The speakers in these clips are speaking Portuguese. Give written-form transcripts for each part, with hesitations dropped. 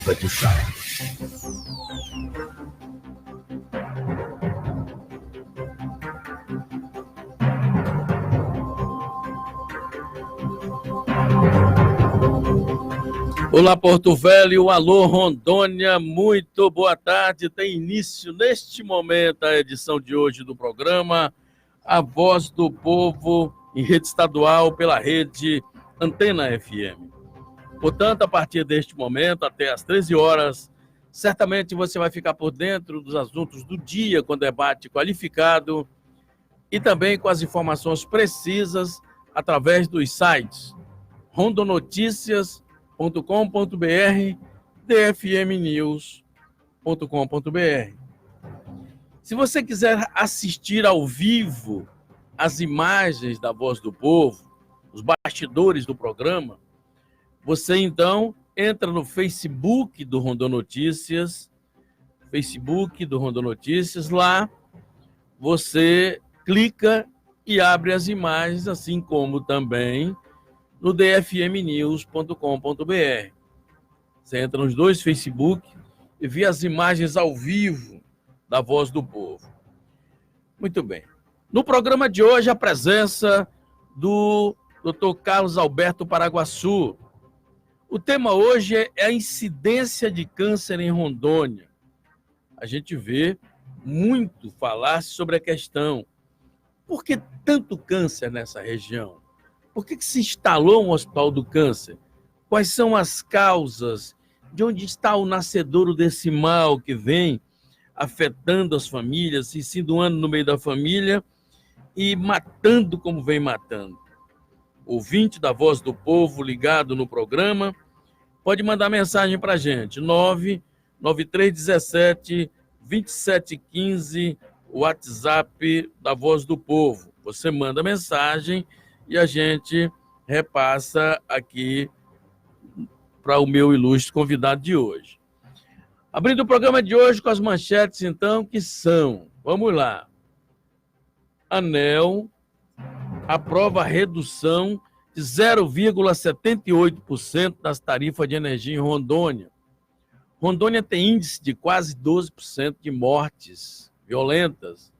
do chá. Olá, Porto Velho, alô, Rondônia, muito boa tarde. Tem início neste momento a edição de hoje do programa A Voz do Povo em rede estadual pela rede Antena FM. Portanto, a partir deste momento, até às 13 horas, certamente você vai ficar por dentro dos assuntos do dia com debate qualificado e também com as informações precisas através dos sites rondonoticias.com.br, dfmnews.com.br. Se você quiser assistir ao vivo as imagens da Voz do Povo, os bastidores do programa, você então entra no Facebook do Rondonoticias, lá você clica e abre as imagens, assim como também no dfmnews.com.br. Você entra nos dois Facebook e vê as imagens ao vivo da Voz do Povo. Muito bem. No programa de hoje, a presença do Dr. Carlos Alberto Paraguaçu. O tema hoje é a incidência de câncer em Rondônia. A gente vê muito falar sobre a questão. Por que tanto câncer nessa região? Por que se instalou um hospital do câncer? Quais são as causas? De onde está o nascedouro desse mal que vem afetando as famílias, se insinuando no meio da família e matando como vem matando? Ouvinte da Voz do Povo ligado no programa, pode mandar mensagem para a gente, 99317-2715, WhatsApp da Voz do Povo. Você manda mensagem e a gente repassa aqui para o meu ilustre convidado de hoje. Abrindo o programa de hoje com as manchetes, então, que são, vamos lá. ANEEL aprova a redução de 0,78% das tarifas de energia em Rondônia. Rondônia tem índice de quase 12% de mortes violentas.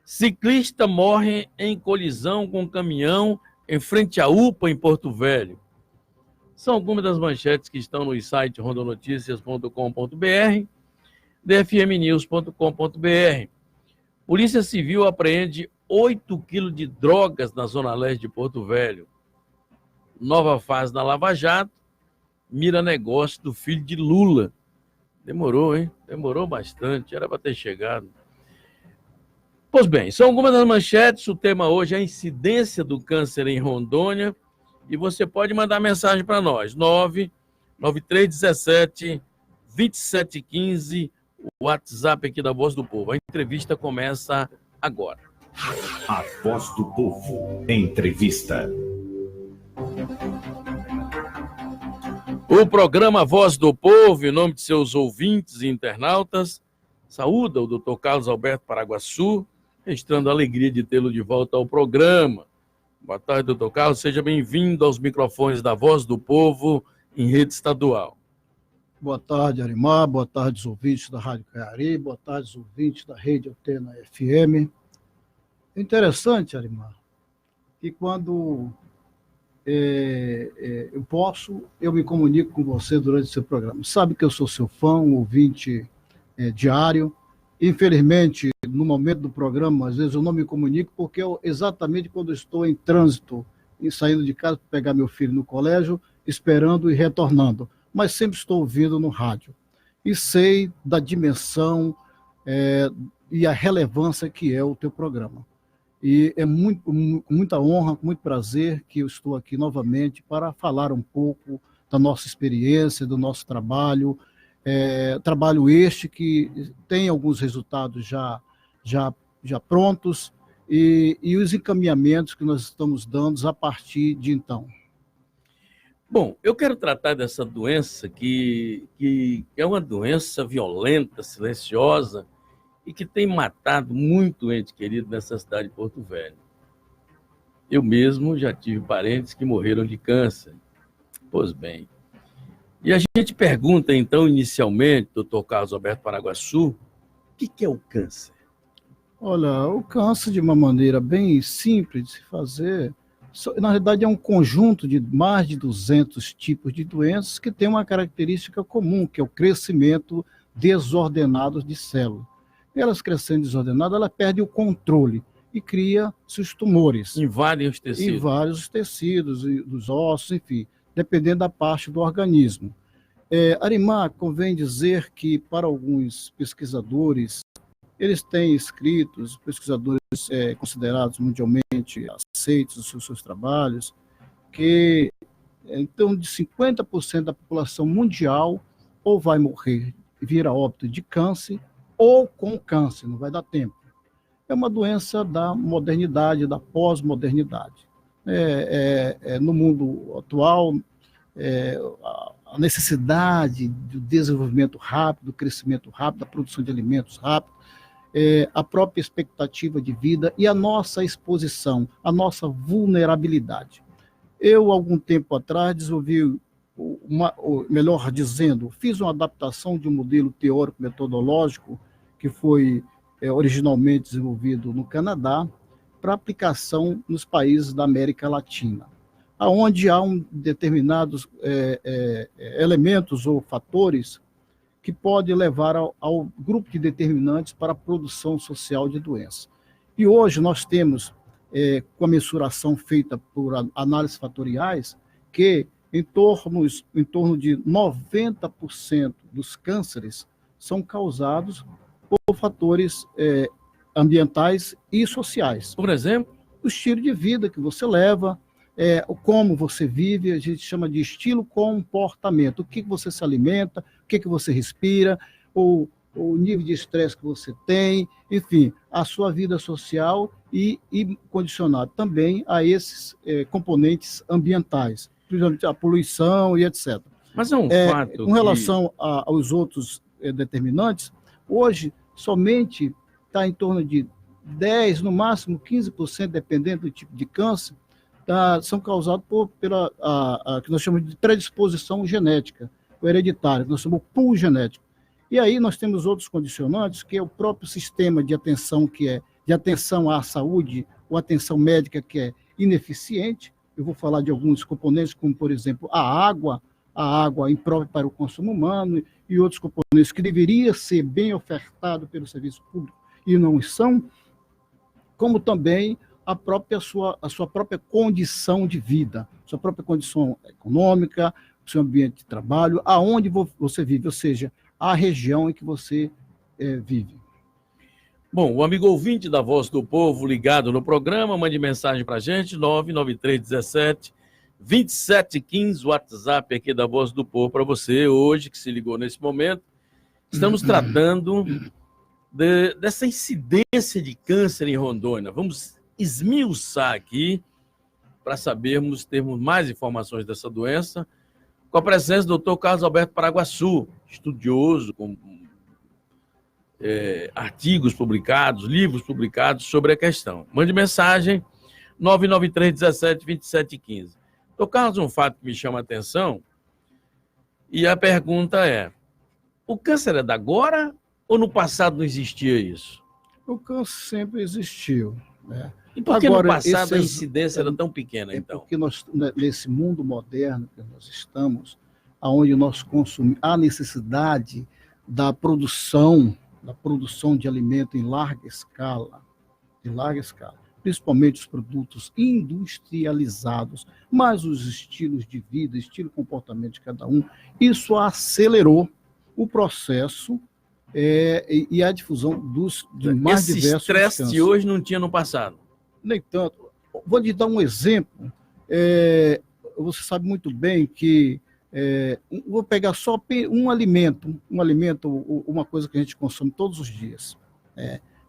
Ciclista morre em colisão com caminhão em frente à UPA, em Porto Velho. São algumas das manchetes que estão no site rondonoticias.com.br, dfmnews.com.br. Polícia Civil apreende 8 quilos de drogas na zona leste de Porto Velho. Nova fase na Lava Jato, mira negócio do filho de Lula. Demorou, hein? Demorou bastante, era para ter chegado. Pois bem, são algumas das manchetes. O tema hoje é a incidência do câncer em Rondônia. E você pode mandar mensagem para nós, 99317-2715, o WhatsApp aqui da Voz do Povo. A entrevista começa agora. A Voz do Povo, entrevista. O programa Voz do Povo, em nome de seus ouvintes e internautas, saúda o Dr. Carlos Alberto Paraguaçu, registrando a alegria de tê-lo de volta ao programa. Boa tarde, doutor Carlos. Seja bem-vindo aos microfones da Voz do Povo em rede estadual. Boa tarde, Arimar. Boa tarde, os ouvintes da Rádio Caiari. Boa tarde, os ouvintes da Rede Antena FM. É interessante, Arimar, que quando eu posso, eu me comunico com você durante o seu programa. Sabe que eu sou seu fã, um ouvinte diário. Infelizmente, no momento do programa, às vezes eu não me comunico, porque exatamente quando eu estou em trânsito, saindo de casa para pegar meu filho no colégio, esperando e retornando. Mas sempre estou ouvindo no rádio. E sei da dimensão e a relevância que é o teu programa. E é com muita honra, com muito prazer que eu estou aqui novamente para falar um pouco da nossa experiência, do nosso trabalho, trabalho este que tem alguns resultados já prontos e os encaminhamentos que nós estamos dando a partir de então. Bom, eu quero tratar dessa doença que é uma doença violenta, silenciosa e que tem matado muito ente querido nessa cidade de Porto Velho. Eu mesmo já tive parentes que morreram de câncer. Pois bem, E a gente pergunta, então, inicialmente, doutor Carlos Alberto Paraguaçu, o que é o câncer? Olha, o câncer, de uma maneira bem simples de se fazer, na realidade é um conjunto de mais de 200 tipos de doenças que tem uma característica comum, que é o crescimento desordenado de células. E elas crescendo desordenadas, ela perde o controle e cria seus tumores. Invadem os tecidos. Em vários tecidos, dos ossos, enfim, dependendo da parte do organismo. Arimar, convém dizer que, para alguns pesquisadores, eles têm escritos, pesquisadores considerados mundialmente aceitos nos seus trabalhos, que então de 50% da população mundial ou vai morrer, vir a óbito de câncer, ou com câncer, não vai dar tempo. É uma doença da modernidade, da pós-modernidade. No mundo atual, a necessidade do desenvolvimento rápido, do crescimento rápido, da produção de alimentos rápido, a própria expectativa de vida e a nossa exposição, a nossa vulnerabilidade. Eu, algum tempo atrás, desenvolvi, melhor dizendo, fiz uma adaptação de um modelo teórico-metodológico que foi originalmente desenvolvido no Canadá para aplicação nos países da América Latina, onde há determinados elementos ou fatores que pode levar ao grupo de determinantes para a produção social de doença. E hoje nós temos, com a mensuração feita por análises fatoriais, que em torno de 90% dos cânceres são causados por fatores ambientais e sociais. Por exemplo? O estilo de vida que você leva, como você vive, a gente chama de estilo comportamento. O que você se alimenta, o que você respira, o nível de estresse que você tem, enfim, a sua vida social e condicionado também a esses componentes ambientais, principalmente a poluição e etc. Mas é um fato com relação aos outros determinantes, hoje somente está em torno de 10%, no máximo 15%, dependendo do tipo de câncer, são causados pela que nós chamamos de predisposição genética, ou hereditária, que nós chamamos de pool genético. E aí nós temos outros condicionantes, que é o próprio sistema de atenção, que é de atenção à saúde, ou atenção médica, que é ineficiente. Eu vou falar de alguns componentes, como, por exemplo, a água imprópria para o consumo humano, e outros componentes que deveria ser bem ofertado pelo serviço público e não são, como também a sua própria condição de vida, sua própria condição econômica, seu ambiente de trabalho, aonde você vive, ou seja, a região em que você vive. Bom, o amigo ouvinte da Voz do Povo ligado no programa, mande mensagem para a gente, 99317-2715, WhatsApp aqui da Voz do Povo para você, hoje que se ligou nesse momento. Estamos tratando dessa incidência de câncer em Rondônia. Vamos esmiuçar aqui para termos mais informações dessa doença, com a presença do Dr. Carlos Alberto Paraguaçu, estudioso, com artigos publicados, livros publicados sobre a questão. Mande mensagem, 99317-2715. Dr. Carlos, um fato que me chama a atenção, e a pergunta é, o câncer é da agora ou no passado não existia isso? O câncer sempre existiu, né? E por que agora, no passado a incidência era tão pequena, então? Porque nós, nesse mundo moderno que nós estamos, onde nós consumimos, há necessidade da produção de alimento em larga escala, principalmente os produtos industrializados, mas os estilos de vida, estilo e comportamento de cada um, isso acelerou o processo e a difusão de mais diversos cânceres. Esse estresse de hoje não tinha no passado? Nem tanto. Vou te dar um exemplo. Você sabe muito bem que vou pegar só um alimento, uma coisa que a gente consome todos os dias.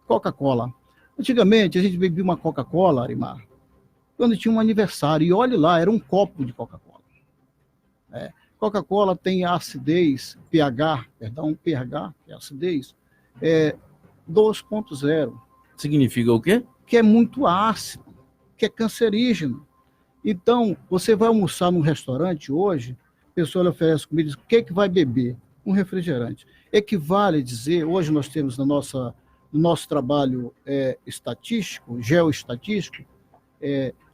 Coca-Cola. Antigamente, a gente bebia uma Coca-Cola, Arimar, quando tinha um aniversário, e olhe lá, era um copo de Coca-Cola. Coca-Cola tem acidez, pH, que é acidez, 2.0. Significa o quê? Que é muito ácido, que é cancerígeno. Então, você vai almoçar num restaurante hoje, pessoa lhe oferece comida e diz, o que é que vai beber? Um refrigerante. Equivale a dizer, hoje nós temos no nosso trabalho estatístico, geoestatístico,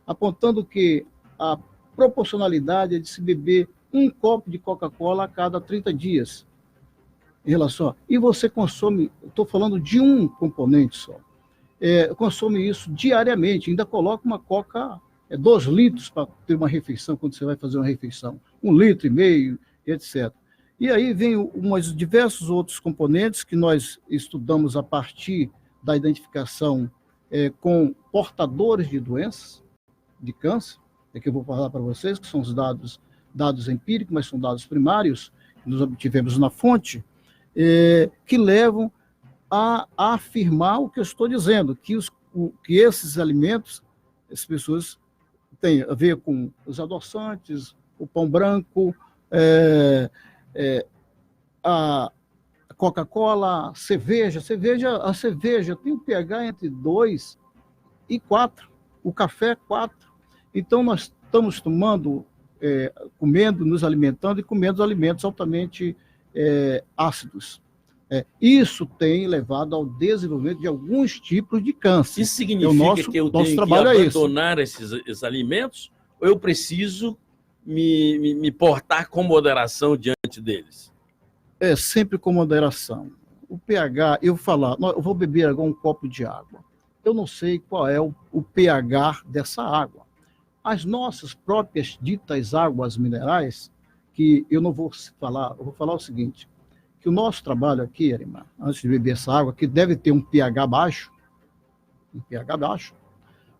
apontando que a proporcionalidade é de se beber um copo de Coca-Cola a cada 30 dias. Em relação e você consome, estou falando de um componente só, consome isso diariamente, ainda coloca uma Coca, 2 litros para ter uma refeição, quando você vai fazer uma refeição, 1,5 litro, etc. E aí vem diversos outros componentes que nós estudamos a partir da identificação com portadores de doenças, de câncer, que eu vou falar para vocês, que são os dados empíricos, mas são dados primários, que nós obtivemos na fonte, que levam a afirmar o que eu estou dizendo, que esses alimentos, as pessoas têm a ver com os adoçantes, o pão branco, a Coca-Cola, a cerveja tem um pH entre 2 e 4, o café 4. Então, nós estamos comendo, nos alimentando e comendo alimentos altamente ácidos. Isso tem levado ao desenvolvimento de alguns tipos de câncer. Isso significa que eu tenho que abandonar esses alimentos ou eu preciso me portar com moderação diante deles? Sempre com moderação. O pH, eu vou beber agora um copo de água. Eu não sei qual é o pH dessa água. As nossas próprias ditas águas minerais, que eu não vou falar, eu vou falar o seguinte, que o nosso trabalho aqui, Arimar, antes de beber essa água, que deve ter um pH baixo,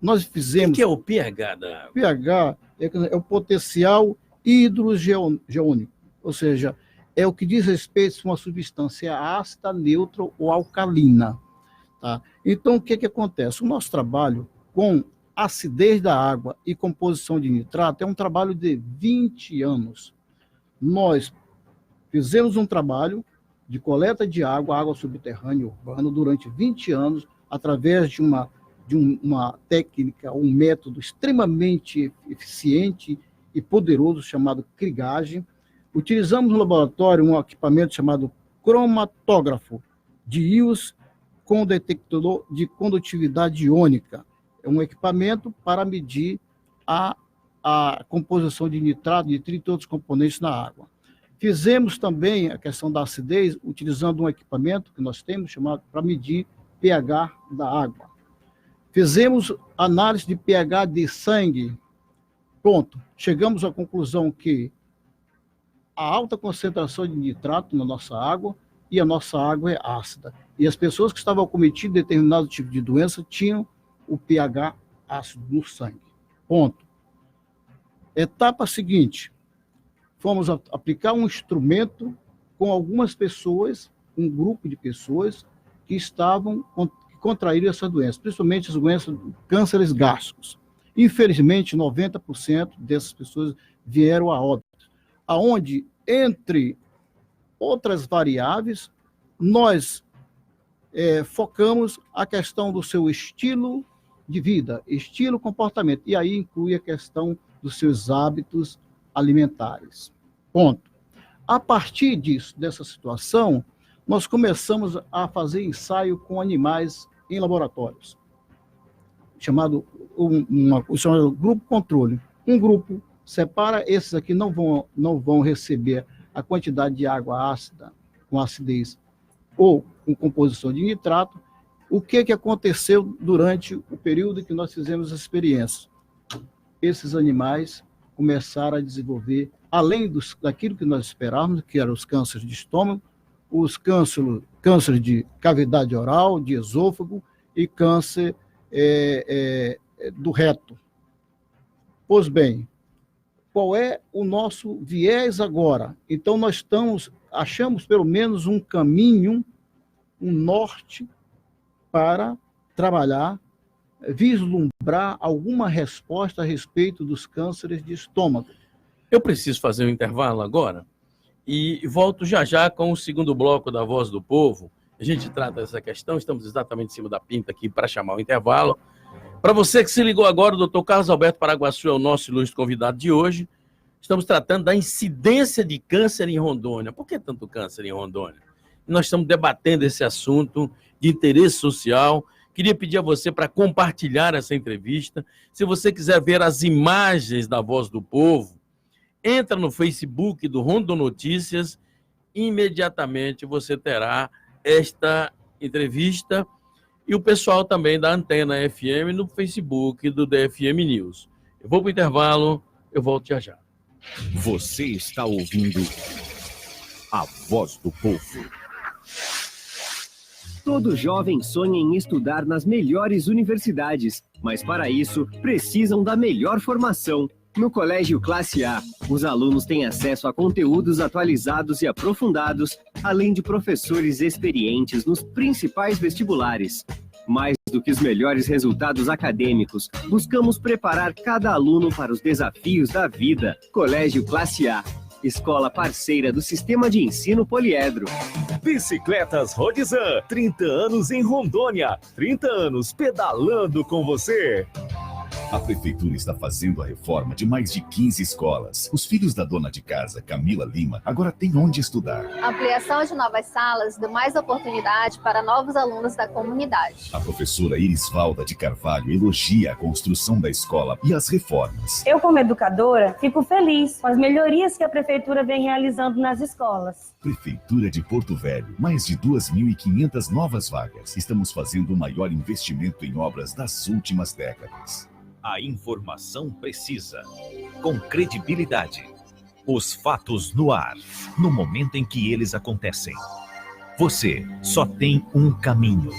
nós fizemos... O que é o pH da água? O pH é o potencial hidrogeônico, ou seja, é o que diz respeito a uma substância ácida, neutra ou alcalina. Tá? Então, o que acontece? O nosso trabalho com acidez da água e composição de nitrato é um trabalho de 20 anos. Nós fizemos um trabalho de coleta de água subterrânea urbana durante 20 anos, através de uma técnica, um método extremamente eficiente e poderoso chamado crigagem. Utilizamos no laboratório um equipamento chamado cromatógrafo de íons com detector de condutividade iônica. É um equipamento para medir a composição de nitrato, nitrito e outros componentes na água. Fizemos também a questão da acidez, utilizando um equipamento que nós temos, chamado para medir pH da água. Fizemos análise de pH de sangue. Pronto, chegamos à conclusão que a alta concentração de nitrato na nossa água e a nossa água é ácida. E as pessoas que estavam cometindo determinado tipo de doença tinham o pH ácido no sangue. Ponto. Etapa seguinte, fomos aplicar um instrumento com algumas pessoas, um grupo de pessoas que contraíram essa doença, principalmente as doenças cânceres gástricos. Infelizmente, 90% dessas pessoas vieram a óbito, aonde, entre outras variáveis, nós focamos a questão do seu estilo de vida, estilo, comportamento, e aí inclui a questão dos seus hábitos alimentares. Ponto. A partir dessa situação, nós começamos a fazer ensaio com animais em laboratórios, chamado grupo controle. Um grupo separa, esses aqui não vão receber a quantidade de água ácida, com acidez, ou com composição de nitrato. O que aconteceu durante o período em que nós fizemos a experiência? Esses animais começaram a desenvolver, além daquilo que nós esperávamos, que eram os cânceres de estômago, os cânceres de cavidade oral, de esôfago e câncer do reto. Pois bem, qual é o nosso viés agora? Então, nós achamos pelo menos um caminho, um norte para trabalhar, vislumbrar alguma resposta a respeito dos cânceres de estômago. Eu preciso fazer um intervalo agora e volto já com o segundo bloco da Voz do Povo. A gente trata dessa questão, estamos exatamente em cima da pinta aqui para chamar o intervalo. Para você que se ligou agora, o Dr. Carlos Alberto Paraguaçu é o nosso ilustre convidado de hoje. Estamos tratando da incidência de câncer em Rondônia. Por que tanto câncer em Rondônia? Nós estamos debatendo esse assunto de interesse social. Queria pedir a você para compartilhar essa entrevista. Se você quiser ver as imagens da Voz do Povo, entra no Facebook do Rondon Notícias. Imediatamente você terá esta entrevista e o pessoal também da Antena FM no Facebook do DFM News. Eu vou para o intervalo, eu volto já já. Você está ouvindo a Voz do Povo. Todo jovem sonha em estudar nas melhores universidades, mas para isso precisam da melhor formação. No Colégio Classe A, os alunos têm acesso a conteúdos atualizados e aprofundados, além de professores experientes nos principais vestibulares. Mais do que os melhores resultados acadêmicos, buscamos preparar cada aluno para os desafios da vida. Colégio Classe A, escola parceira do Sistema de Ensino Poliedro. Bicicletas Rodizan, 30 anos em Rondônia, 30 anos pedalando com você. A Prefeitura está fazendo a reforma de mais de 15 escolas. Os filhos da dona de casa, Camila Lima, agora têm onde estudar. A ampliação de novas salas deu mais oportunidade para novos alunos da comunidade. A professora Irisvalda de Carvalho elogia a construção da escola e as reformas. Eu, como educadora, fico feliz com as melhorias que a Prefeitura vem realizando nas escolas. Prefeitura de Porto Velho, mais de 2.500 novas vagas. Estamos fazendo o maior investimento em obras das últimas décadas. A informação precisa, com credibilidade. Os fatos no ar, no momento em que eles acontecem. Você só tem um caminho.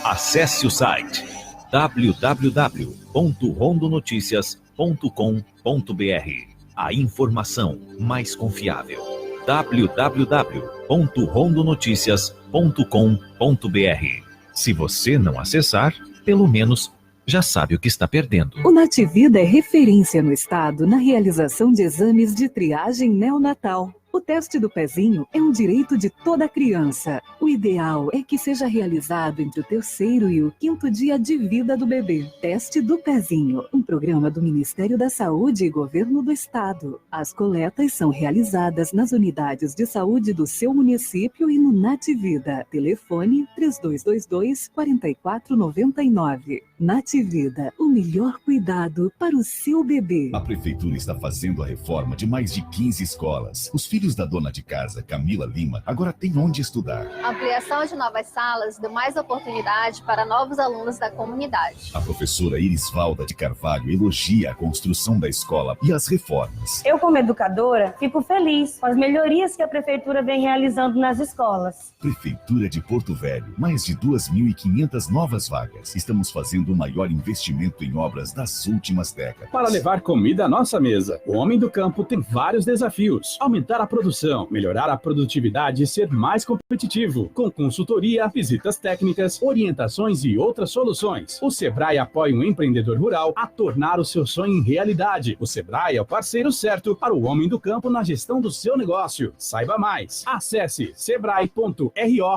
Acesse o site www.rondonoticias.com.br. A informação mais confiável. www.rondonoticias.com.br. Se você não acessar, pelo menos já sabe o que está perdendo. O Nativida é referência no estado na realização de exames de triagem neonatal. O teste do pezinho é um direito de toda criança. O ideal é que seja realizado entre o 3º e o 5º dia de vida do bebê. Teste do pezinho, um programa do Ministério da Saúde e Governo do Estado. As coletas são realizadas nas unidades de saúde do seu município e no Nativida. Telefone 3222-4499. Nativida, o melhor cuidado para o seu bebê. A Prefeitura está fazendo a reforma de mais de 15 escolas. Os filhos da dona de casa, Camila Lima, agora têm onde estudar. A ampliação de novas salas deu mais oportunidade para novos alunos da comunidade. A professora Irisvalda de Carvalho elogia a construção da escola e as reformas. Eu, como educadora, fico feliz com as melhorias que a Prefeitura vem realizando nas escolas. Prefeitura de Porto Velho, mais de 2.500 novas vagas. Estamos fazendo o maior investimento em obras das últimas décadas. Para levar comida à nossa mesa, o homem do campo tem vários desafios. Aumentar a produção, melhorar a produtividade e ser mais competitivo. Com consultoria, visitas técnicas, orientações e outras soluções. O Sebrae apoia um empreendedor rural a tornar o seu sonho em realidade. O Sebrae é o parceiro certo para o homem do campo na gestão do seu negócio. Saiba mais. Acesse sebrae.ro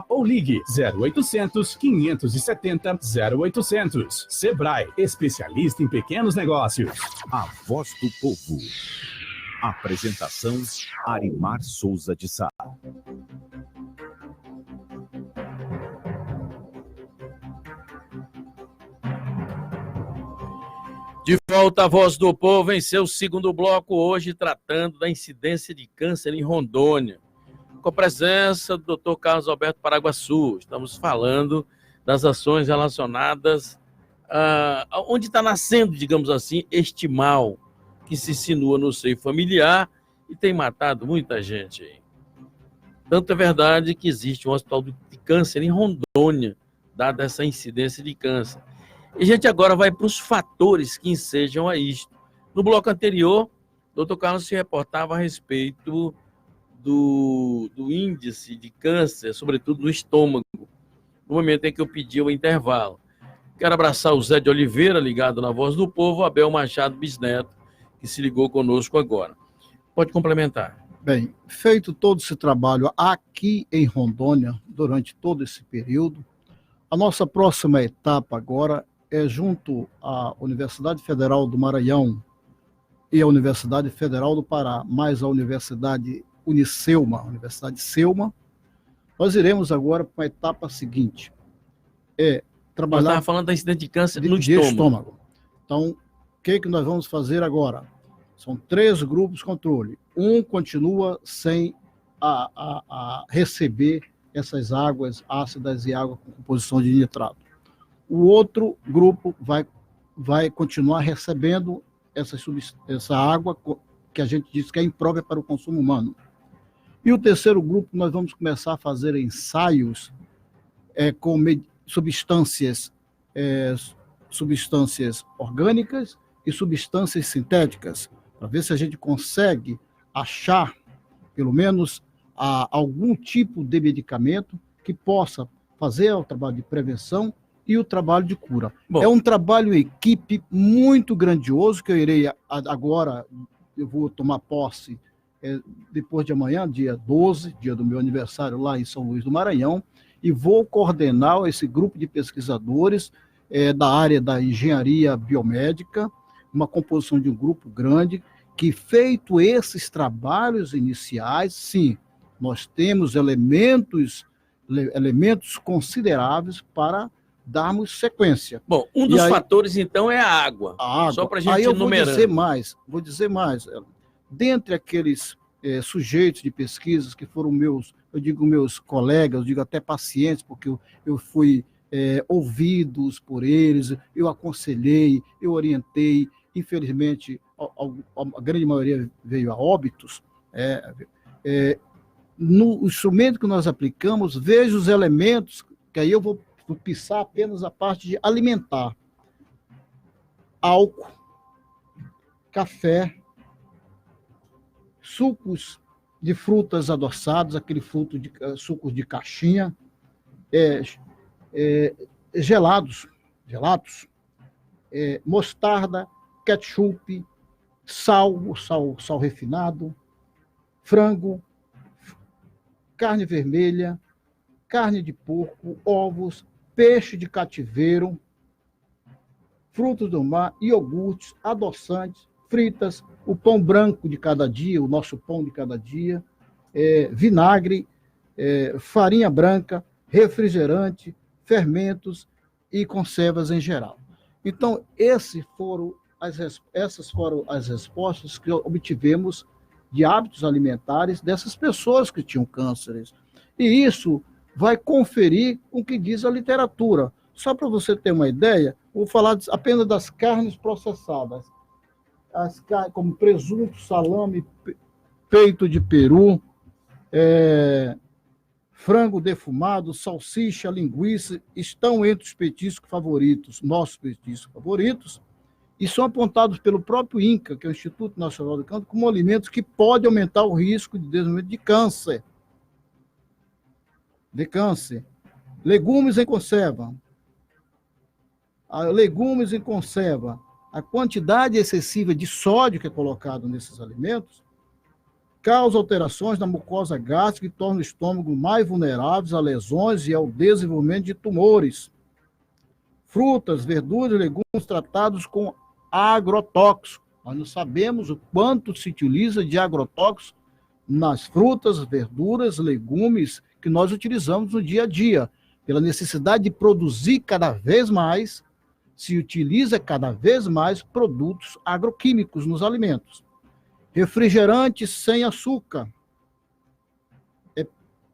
ou ligue 0800 570 0800. Sebrae, especialista em pequenos negócios. A Voz do Povo. Apresentação: Arimar Souza de Sá. De volta à Voz do Povo em seu segundo bloco, hoje tratando da incidência de câncer em Rondônia, com a presença do Dr. Carlos Alberto Paraguaçu. Estamos falando das ações relacionadas a onde está nascendo, digamos assim, este mal que se insinua no seio familiar e tem matado muita gente aí. Tanto é verdade que existe um hospital de câncer em Rondônia, dada essa incidência de câncer. E a gente agora vai para os fatores que ensejam a isto. No bloco anterior, o Dr. Carlos se reportava a respeito do índice de câncer, sobretudo no estômago, no momento em que eu pedi o intervalo. Quero abraçar o Zé de Oliveira, ligado na Voz do Povo, Abel Machado Bisneto, que se ligou conosco agora. Pode complementar. Bem, feito todo esse trabalho aqui em Rondônia, durante todo esse período, a nossa próxima etapa agora é junto à Universidade Federal do Maranhão, e a Universidade Federal do Pará, mais a Universidade Unicelma, a Universidade Selma, nós iremos agora para a etapa seguinte, trabalhar... Nós estávamos falando da incidência de câncer no estômago. Então, o que nós vamos fazer agora? São 3 grupos de controle. Um continua sem receber essas águas ácidas e água com composição de nitrato. O outro grupo vai continuar recebendo essa água que a gente diz que é imprópria para o consumo humano. E o terceiro grupo, nós vamos começar a fazer ensaios com substâncias orgânicas e substâncias sintéticas, para ver se a gente consegue achar, pelo menos, algum tipo de medicamento que possa fazer o trabalho de prevenção e o trabalho de cura. Bom, é um trabalho em equipe muito grandioso, que eu irei agora, eu vou tomar posse depois de amanhã, dia 12, dia do meu aniversário lá em São Luís do Maranhão, e vou coordenar esse grupo de pesquisadores da área da engenharia biomédica, uma composição de um grupo grande, que feito esses trabalhos iniciais, sim, nós temos elementos consideráveis para darmos sequência. Bom, um dos fatores, então, é a água. Só para a gente enumerar. Vou dizer mais. Dentre aqueles sujeitos de pesquisas que foram meus colegas, eu digo até pacientes, porque eu fui ouvidos por eles, eu aconselhei, eu orientei, infelizmente, a grande maioria veio a óbitos. No instrumento que nós aplicamos, vejo os elementos, que aí eu vou pisar apenas a parte de alimentar. Álcool, café, sucos de frutas adoçados, aquele sucos de caixinha, gelados, mostarda, ketchup, sal refinado, frango, carne vermelha, carne de porco, ovos, peixe de cativeiro, frutos do mar, iogurtes, adoçantes, fritas, o pão branco de cada dia, o nosso pão de cada dia, vinagre, farinha branca, refrigerante, fermentos e conservas em geral. Então, essas foram as respostas que obtivemos de hábitos alimentares dessas pessoas que tinham cânceres. E isso vai conferir o que diz a literatura. Só para você ter uma ideia, vou falar apenas das carnes processadas. Como presunto, salame, peito de peru, frango defumado, salsicha, linguiça, estão entre os petiscos favoritos, nossos petiscos favoritos, e são apontados pelo próprio INCA, que é o Instituto Nacional do Câncer, como alimentos que podem aumentar o risco de desenvolvimento de câncer. Legumes em conserva. Legumes em conserva. A quantidade excessiva de sódio que é colocado nesses alimentos causa alterações na mucosa gástrica e torna o estômago mais vulnerável a lesões e ao desenvolvimento de tumores. Frutas, verduras e legumes tratados com agrotóxicos. Nós não sabemos o quanto se utiliza de agrotóxicos nas frutas, verduras, legumes que nós utilizamos no dia a dia. Pela necessidade de produzir cada vez mais, se utiliza cada vez mais produtos agroquímicos nos alimentos. Refrigerante sem açúcar. É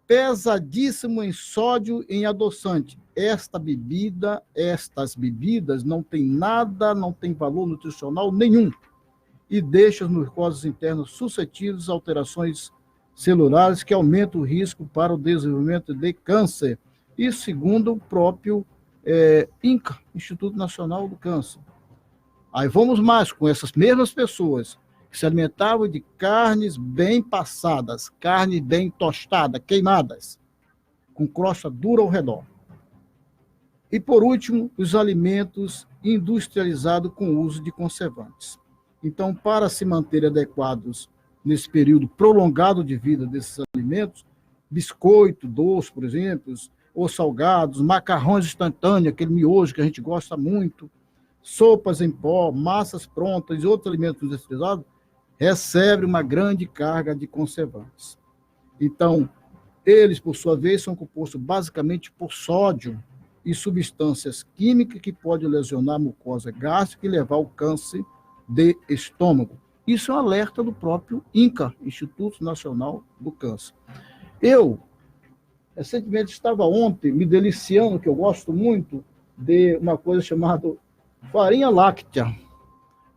pesadíssimo em sódio e em adoçante. Estas bebidas não têm nada, não tem valor nutricional nenhum e deixam as mucosas internas suscetíveis a alterações celulares que aumentam o risco para o desenvolvimento de câncer. Isso segundo o próprio INCA, Instituto Nacional do Câncer. Aí vamos mais com essas mesmas pessoas que se alimentavam de carnes bem passadas, carne bem tostada, queimadas, com crosta dura ao redor. E, por último, os alimentos industrializados com uso de conservantes. Então, para se manter adequados nesse período prolongado de vida desses alimentos, biscoito, doce, por exemplo, ou salgados, macarrões instantâneos, aquele miojo que a gente gosta muito, sopas em pó, massas prontas e outros alimentos industrializados, recebe uma grande carga de conservantes. Então, eles, por sua vez, são compostos basicamente por sódio e substâncias químicas que podem lesionar a mucosa gástrica e levar ao câncer de estômago. Isso é um alerta do próprio INCA, Instituto Nacional do Câncer. Eu, recentemente, estava ontem me deliciando, que eu gosto muito, de uma coisa chamada farinha láctea.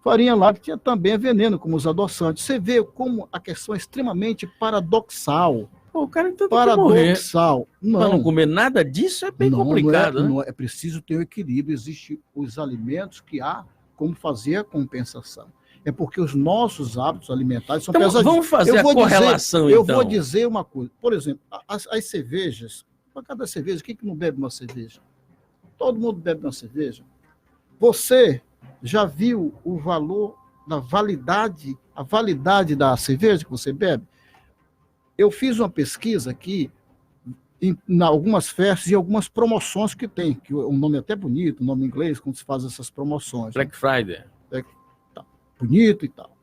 Farinha láctea também é veneno, como os adoçantes. Você vê como a questão é extremamente paradoxal. Pô, o cara então tem que morrer. Paradoxal. Para não comer nada disso é bem complicado, né? É preciso ter um equilíbrio. Existem os alimentos que há como fazer a compensação. É porque os nossos hábitos alimentares são então, pesadíssimos. Vamos fazer a correlação, eu então. vou dizer uma coisa. Por exemplo, as cervejas. Para cada cerveja, quem que não bebe uma cerveja? Todo mundo bebe uma cerveja. Você já viu o valor da validade, a validade da cerveja que você bebe? Eu fiz uma pesquisa aqui em algumas festas e algumas promoções que tem, que o nome é até bonito, o nome em inglês, quando se faz essas promoções. Black Friday. Tá, bonito e tal.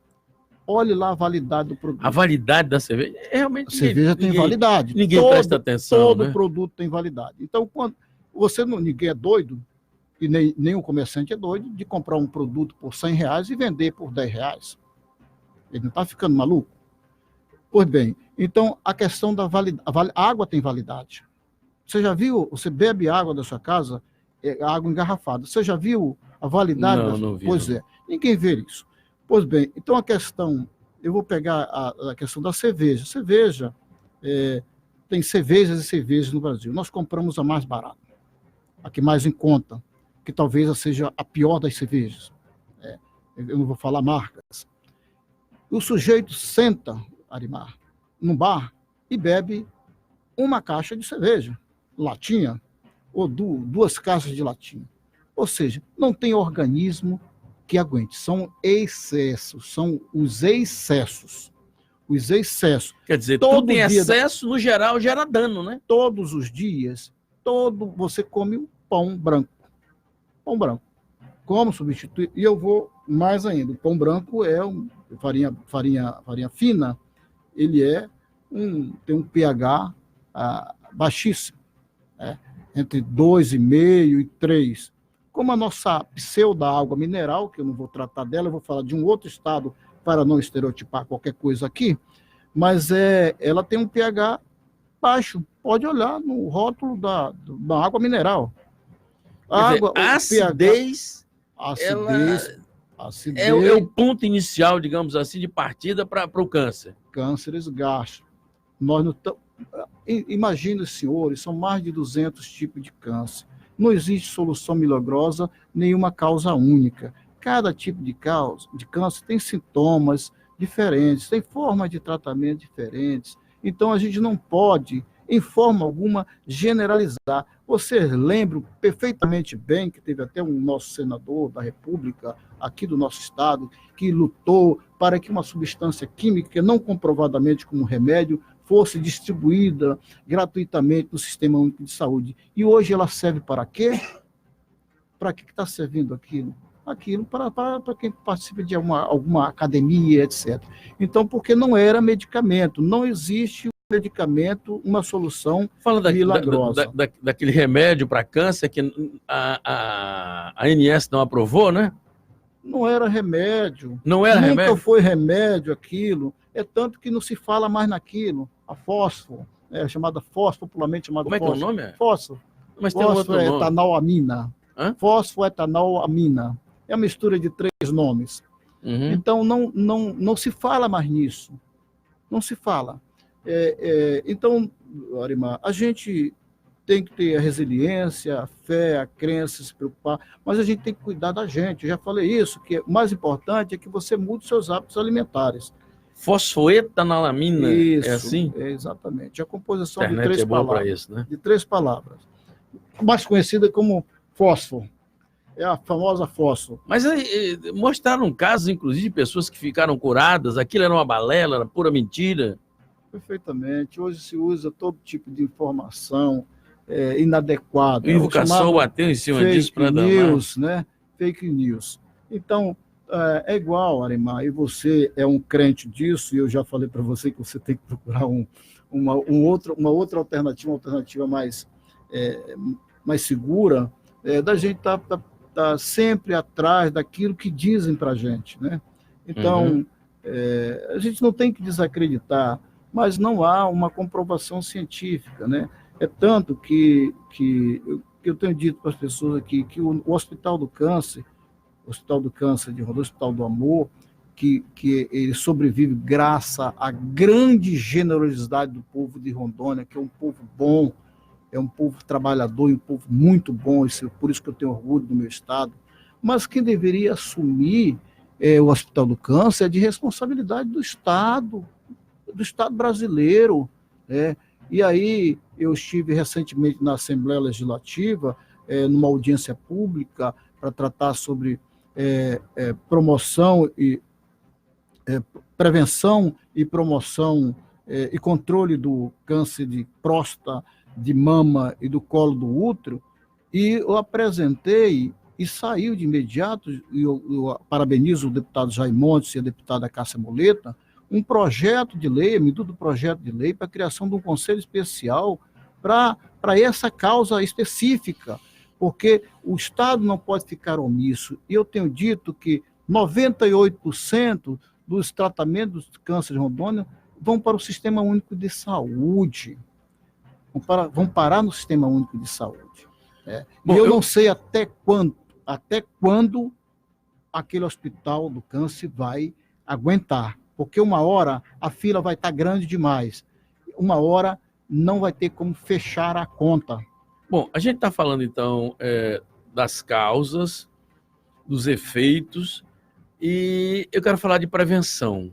Olhe lá a validade do produto. A validade da cerveja? Realmente a cerveja tem validade. Ninguém presta atenção. Todo produto tem validade. Então, quando ninguém é doido, e nem o comerciante é doido, de comprar um produto por R$100 e vender por R$10. Ele não está ficando maluco? Pois bem, então a questão da validade. A água tem validade. Você já viu, você bebe água da sua casa, água engarrafada. Você já viu a validade? Não vi. Pois é, ninguém vê isso. Pois bem, então a questão, eu vou pegar a questão da cerveja. Cerveja, tem cervejas e cervejas no Brasil. Nós compramos a mais barata, a que mais em conta, que talvez seja a pior das cervejas. Eu não vou falar marcas. O sujeito senta, Arimar, num bar e bebe uma caixa de cerveja, latinha, ou duas caixas de latinha. Ou seja, não tem organismo que aguente. São excessos, são os excessos. Os excessos. Quer dizer, tudo em excesso, no geral, gera dano, né? Todos os dias, você come um pão branco. Pão branco. Como substituir? E eu vou mais ainda. O pão branco é farinha fina, ele tem um pH baixíssimo, entre 2,5 e 3. Como a nossa pseudo-água mineral, que eu não vou tratar dela, eu vou falar de um outro estado para não estereotipar qualquer coisa aqui, mas ela tem um pH baixo. Pode olhar no rótulo da água mineral. A acidez é o ponto inicial, digamos assim, de partida para o câncer. Cânceres gástricos. Imagine, senhores, são mais de 200 tipos de câncer. Não existe solução milagrosa, nenhuma causa única. Cada tipo de câncer tem sintomas diferentes, tem formas de tratamento diferentes. Então, a gente não pode, em forma alguma, generalizar. Vocês lembram perfeitamente bem que teve até um nosso senador da República, aqui do nosso estado, que lutou para que uma substância química não comprovadamente como remédio fosse distribuída gratuitamente no Sistema Único de Saúde. E hoje ela serve para quê? Para que está servindo aquilo? Aquilo para quem participa de alguma academia, etc. Então, porque não era medicamento, não existe um medicamento, uma solução milagrosa. Daquele remédio para câncer que a ANS não aprovou, né? Não era remédio. Não era remédio? Nunca foi remédio aquilo. É tanto que não se fala mais naquilo. A fósforo, chamada fósforo, popularmente chamada fósforo. Como é que é o nome? Fósforo. Mas tem outro nome. Etanolamina. Fosfoetanolamina. É a mistura de 3 nomes. Uhum. Então, não se fala mais nisso. Não se fala. Então, Arimar, a gente tem que ter a resiliência, a fé, a crença, se preocupar, mas a gente tem que cuidar da gente. Eu já falei isso, que o mais importante é que você mude seus hábitos alimentares. Fosfoetanolamina, isso, é assim? Exatamente. A composição de 3 palavras. Isso, né? De 3 palavras. Mais conhecida como fósforo. É a famosa fósforo. Mas mostraram casos, inclusive, de pessoas que ficaram curadas, aquilo era uma balela, era pura mentira. Perfeitamente. Hoje se usa todo tipo de informação inadequada. O Ivo Cassol bateu em cima disso para dar news, né? fake news. Então, é igual, Arimar, e você é um crente disso, e eu já falei para você que você tem que procurar uma outra alternativa, uma alternativa mais segura, da gente tá sempre atrás daquilo que dizem para a gente, né? Então, a gente não tem que desacreditar, mas não há uma comprovação científica, né? É tanto que eu tenho dito para as pessoas aqui que o Hospital do Câncer de Rondônia, o Hospital do Amor, que ele sobrevive graças à grande generosidade do povo de Rondônia, que é um povo bom, é um povo trabalhador, um povo muito bom, por isso que eu tenho orgulho do meu estado, mas quem deveria assumir o Hospital do Câncer é de responsabilidade do Estado brasileiro, né? E aí eu estive recentemente na Assembleia Legislativa, numa audiência pública, para tratar sobre promoção e prevenção e promoção e controle do câncer de próstata, de mama e do colo do útero, e eu apresentei e saiu de imediato, e eu parabenizo o deputado Jair Montes e a deputada Cássia Moleta, um projeto de lei, a medida do projeto de lei para a criação de um conselho especial para essa causa específica, porque o Estado não pode ficar omisso. E eu tenho dito que 98% dos tratamentos de câncer de Rondônia vão para o Sistema Único de Saúde. Vão parar no Sistema Único de Saúde. Bom, eu não sei até quando aquele hospital do câncer vai aguentar, porque uma hora a fila vai estar grande demais, uma hora não vai ter como fechar a conta. Bom, a gente está falando, então, das causas, dos efeitos, e eu quero falar de prevenção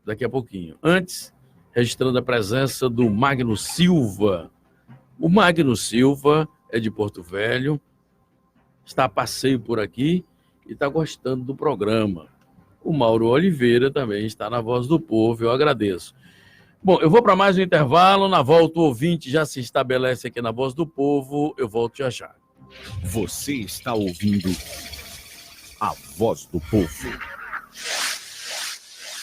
daqui a pouquinho. Antes, registrando a presença do Magno Silva. O Magno Silva é de Porto Velho, está a passeio por aqui e está gostando do programa. O Mauro Oliveira também está na Voz do Povo, eu agradeço. Bom, eu vou para mais um intervalo, na volta o ouvinte já se estabelece aqui na Voz do Povo, eu volto já já. Você está ouvindo a Voz do Povo.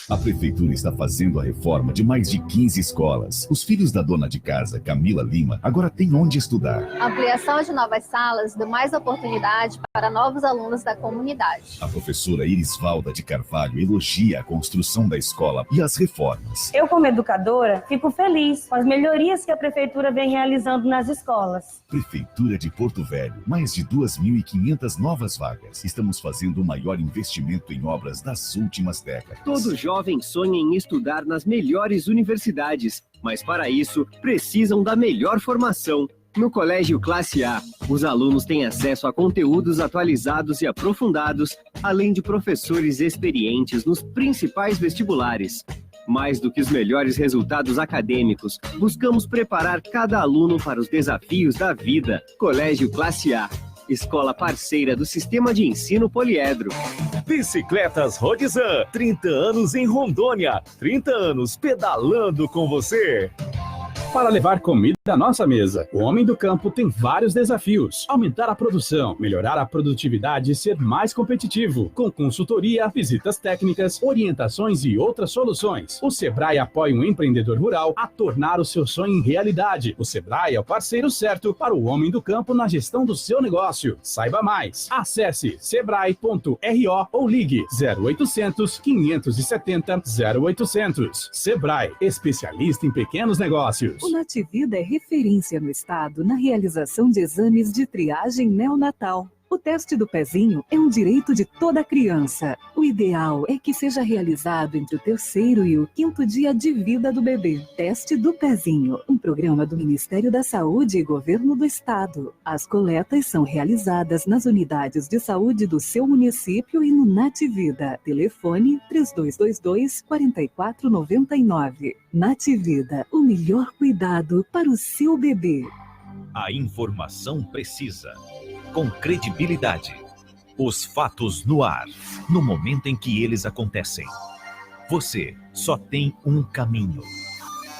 A Prefeitura está fazendo a reforma de mais de 15 escolas. Os filhos da dona de casa, Camila Lima, agora têm onde estudar. A ampliação de novas salas deu mais oportunidade para novos alunos da comunidade. A professora Irisvalda de Carvalho elogia a construção da escola e as reformas. Eu, como educadora, fico feliz com as melhorias que a Prefeitura vem realizando nas escolas. Prefeitura de Porto Velho, mais de 2.500 novas vagas. Estamos fazendo o maior investimento em obras das últimas décadas. Todo jovem sonha em estudar nas melhores universidades, mas para isso precisam da melhor formação. No Colégio Classe A, os alunos têm acesso a conteúdos atualizados e aprofundados, além de professores experientes nos principais vestibulares. Mais do que os melhores resultados acadêmicos, buscamos preparar cada aluno para os desafios da vida. Colégio Classe A, escola parceira do Sistema de Ensino Poliedro. Bicicletas Rodizan, 30 anos em Rondônia, 30 anos pedalando com você. Para levar comida à nossa mesa, o homem do campo tem vários desafios. Aumentar a produção, melhorar a produtividade e ser mais competitivo. Com consultoria, visitas técnicas, orientações e outras soluções. O Sebrae apoia um empreendedor rural a tornar o seu sonho em realidade. O Sebrae é o parceiro certo para o homem do campo na gestão do seu negócio. Saiba mais. Acesse sebrae.ro ou ligue 0800 570 0800. Sebrae, especialista em pequenos negócios. O Nativida é referência no estado na realização de exames de triagem neonatal. O teste do pezinho é um direito de toda criança. O ideal é que seja realizado entre o 3º e o 5º dia de vida do bebê. Teste do pezinho, um programa do Ministério da Saúde e Governo do Estado. As coletas são realizadas nas unidades de saúde do seu município e no Nativida. Telefone 3222-4499. Nativida, o melhor cuidado para o seu bebê. A informação precisa, com credibilidade. Os fatos no ar, no momento em que eles acontecem. Você só tem um caminho.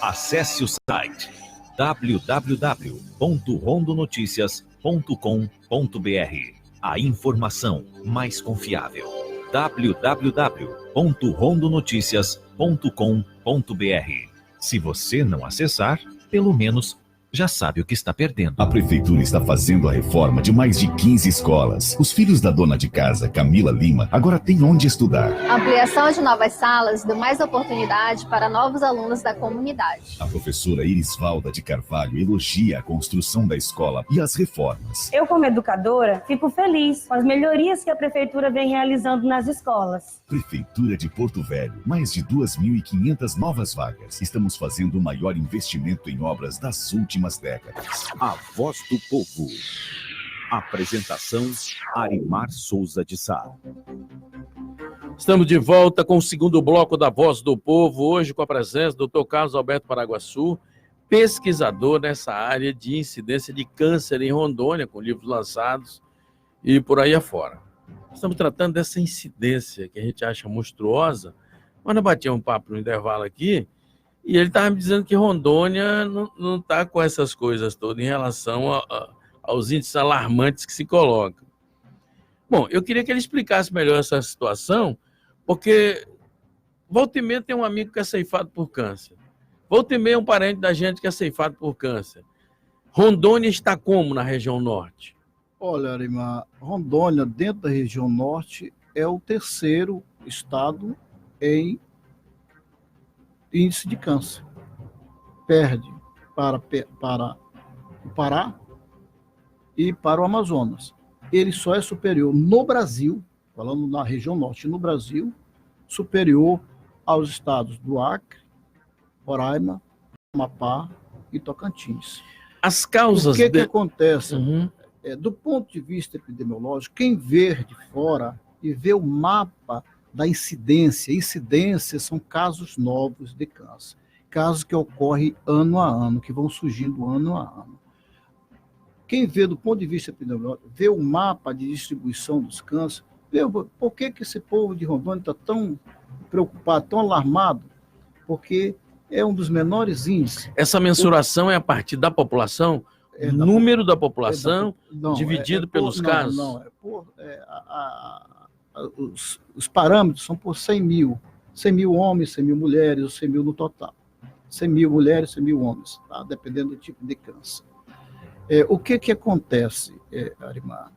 Acesse o site www.rondonoticias.com.br. a informação mais confiável. www.rondonoticias.com.br. Se você não acessar, pelo menos já sabe o que está perdendo. A prefeitura está fazendo a reforma de mais de 15 escolas. Os filhos da dona de casa, Camila Lima, agora têm onde estudar. A ampliação de novas salas deu mais oportunidade para novos alunos da comunidade. A professora Irisvalda de Carvalho elogia a construção da escola e as reformas. Eu, como educadora, fico feliz com as melhorias que a prefeitura vem realizando nas escolas. Prefeitura de Porto Velho, mais de 2.500 novas vagas. Estamos fazendo o maior investimento em obras das últimas décadas. A Voz do Povo. Apresentação: Arimar Souza de Sá. Estamos de volta com o segundo bloco da Voz do Povo, hoje com a presença do Dr. Carlos Alberto Paraguaçu, pesquisador nessa área de incidência de câncer em Rondônia, com livros lançados e por aí afora. Estamos tratando dessa incidência que a gente acha monstruosa, mas nós batíamos um papo no intervalo aqui, e ele estava me dizendo que Rondônia não está com essas coisas todas em relação aos índices alarmantes que se colocam. Bom, eu queria que ele explicasse melhor essa situação, porque volta e meia tem um amigo que é ceifado por câncer. Volta e meia um parente da gente que é ceifado por câncer. Rondônia está como na região norte? Olha, Arimar, Rondônia, dentro da região norte, é o terceiro estado em índice de câncer. Perde para o Pará e para o Amazonas. Ele só é superior no Brasil, falando na região norte, no Brasil, superior aos estados do Acre, Roraima, Amapá e Tocantins. As causas... O que acontece? Do ponto de vista epidemiológico, quem vê de fora e vê o mapa da incidência. Incidências são casos novos de câncer. Casos que ocorrem ano a ano, que vão surgindo ano a ano. Quem vê do ponto de vista epidemiológico, vê o mapa de distribuição dos cânceres, vê por que esse povo de Rondônia está tão preocupado, tão alarmado? Porque é um dos menores índices. Essa mensuração é a partir da população? Número da população dividido pelos casos? Não, os parâmetros são por 100 mil. 100 mil homens, 100 mil mulheres, ou 100 mil no total. 100 mil mulheres, 100 mil homens, tá? Dependendo do tipo de câncer. O que acontece, Arimar?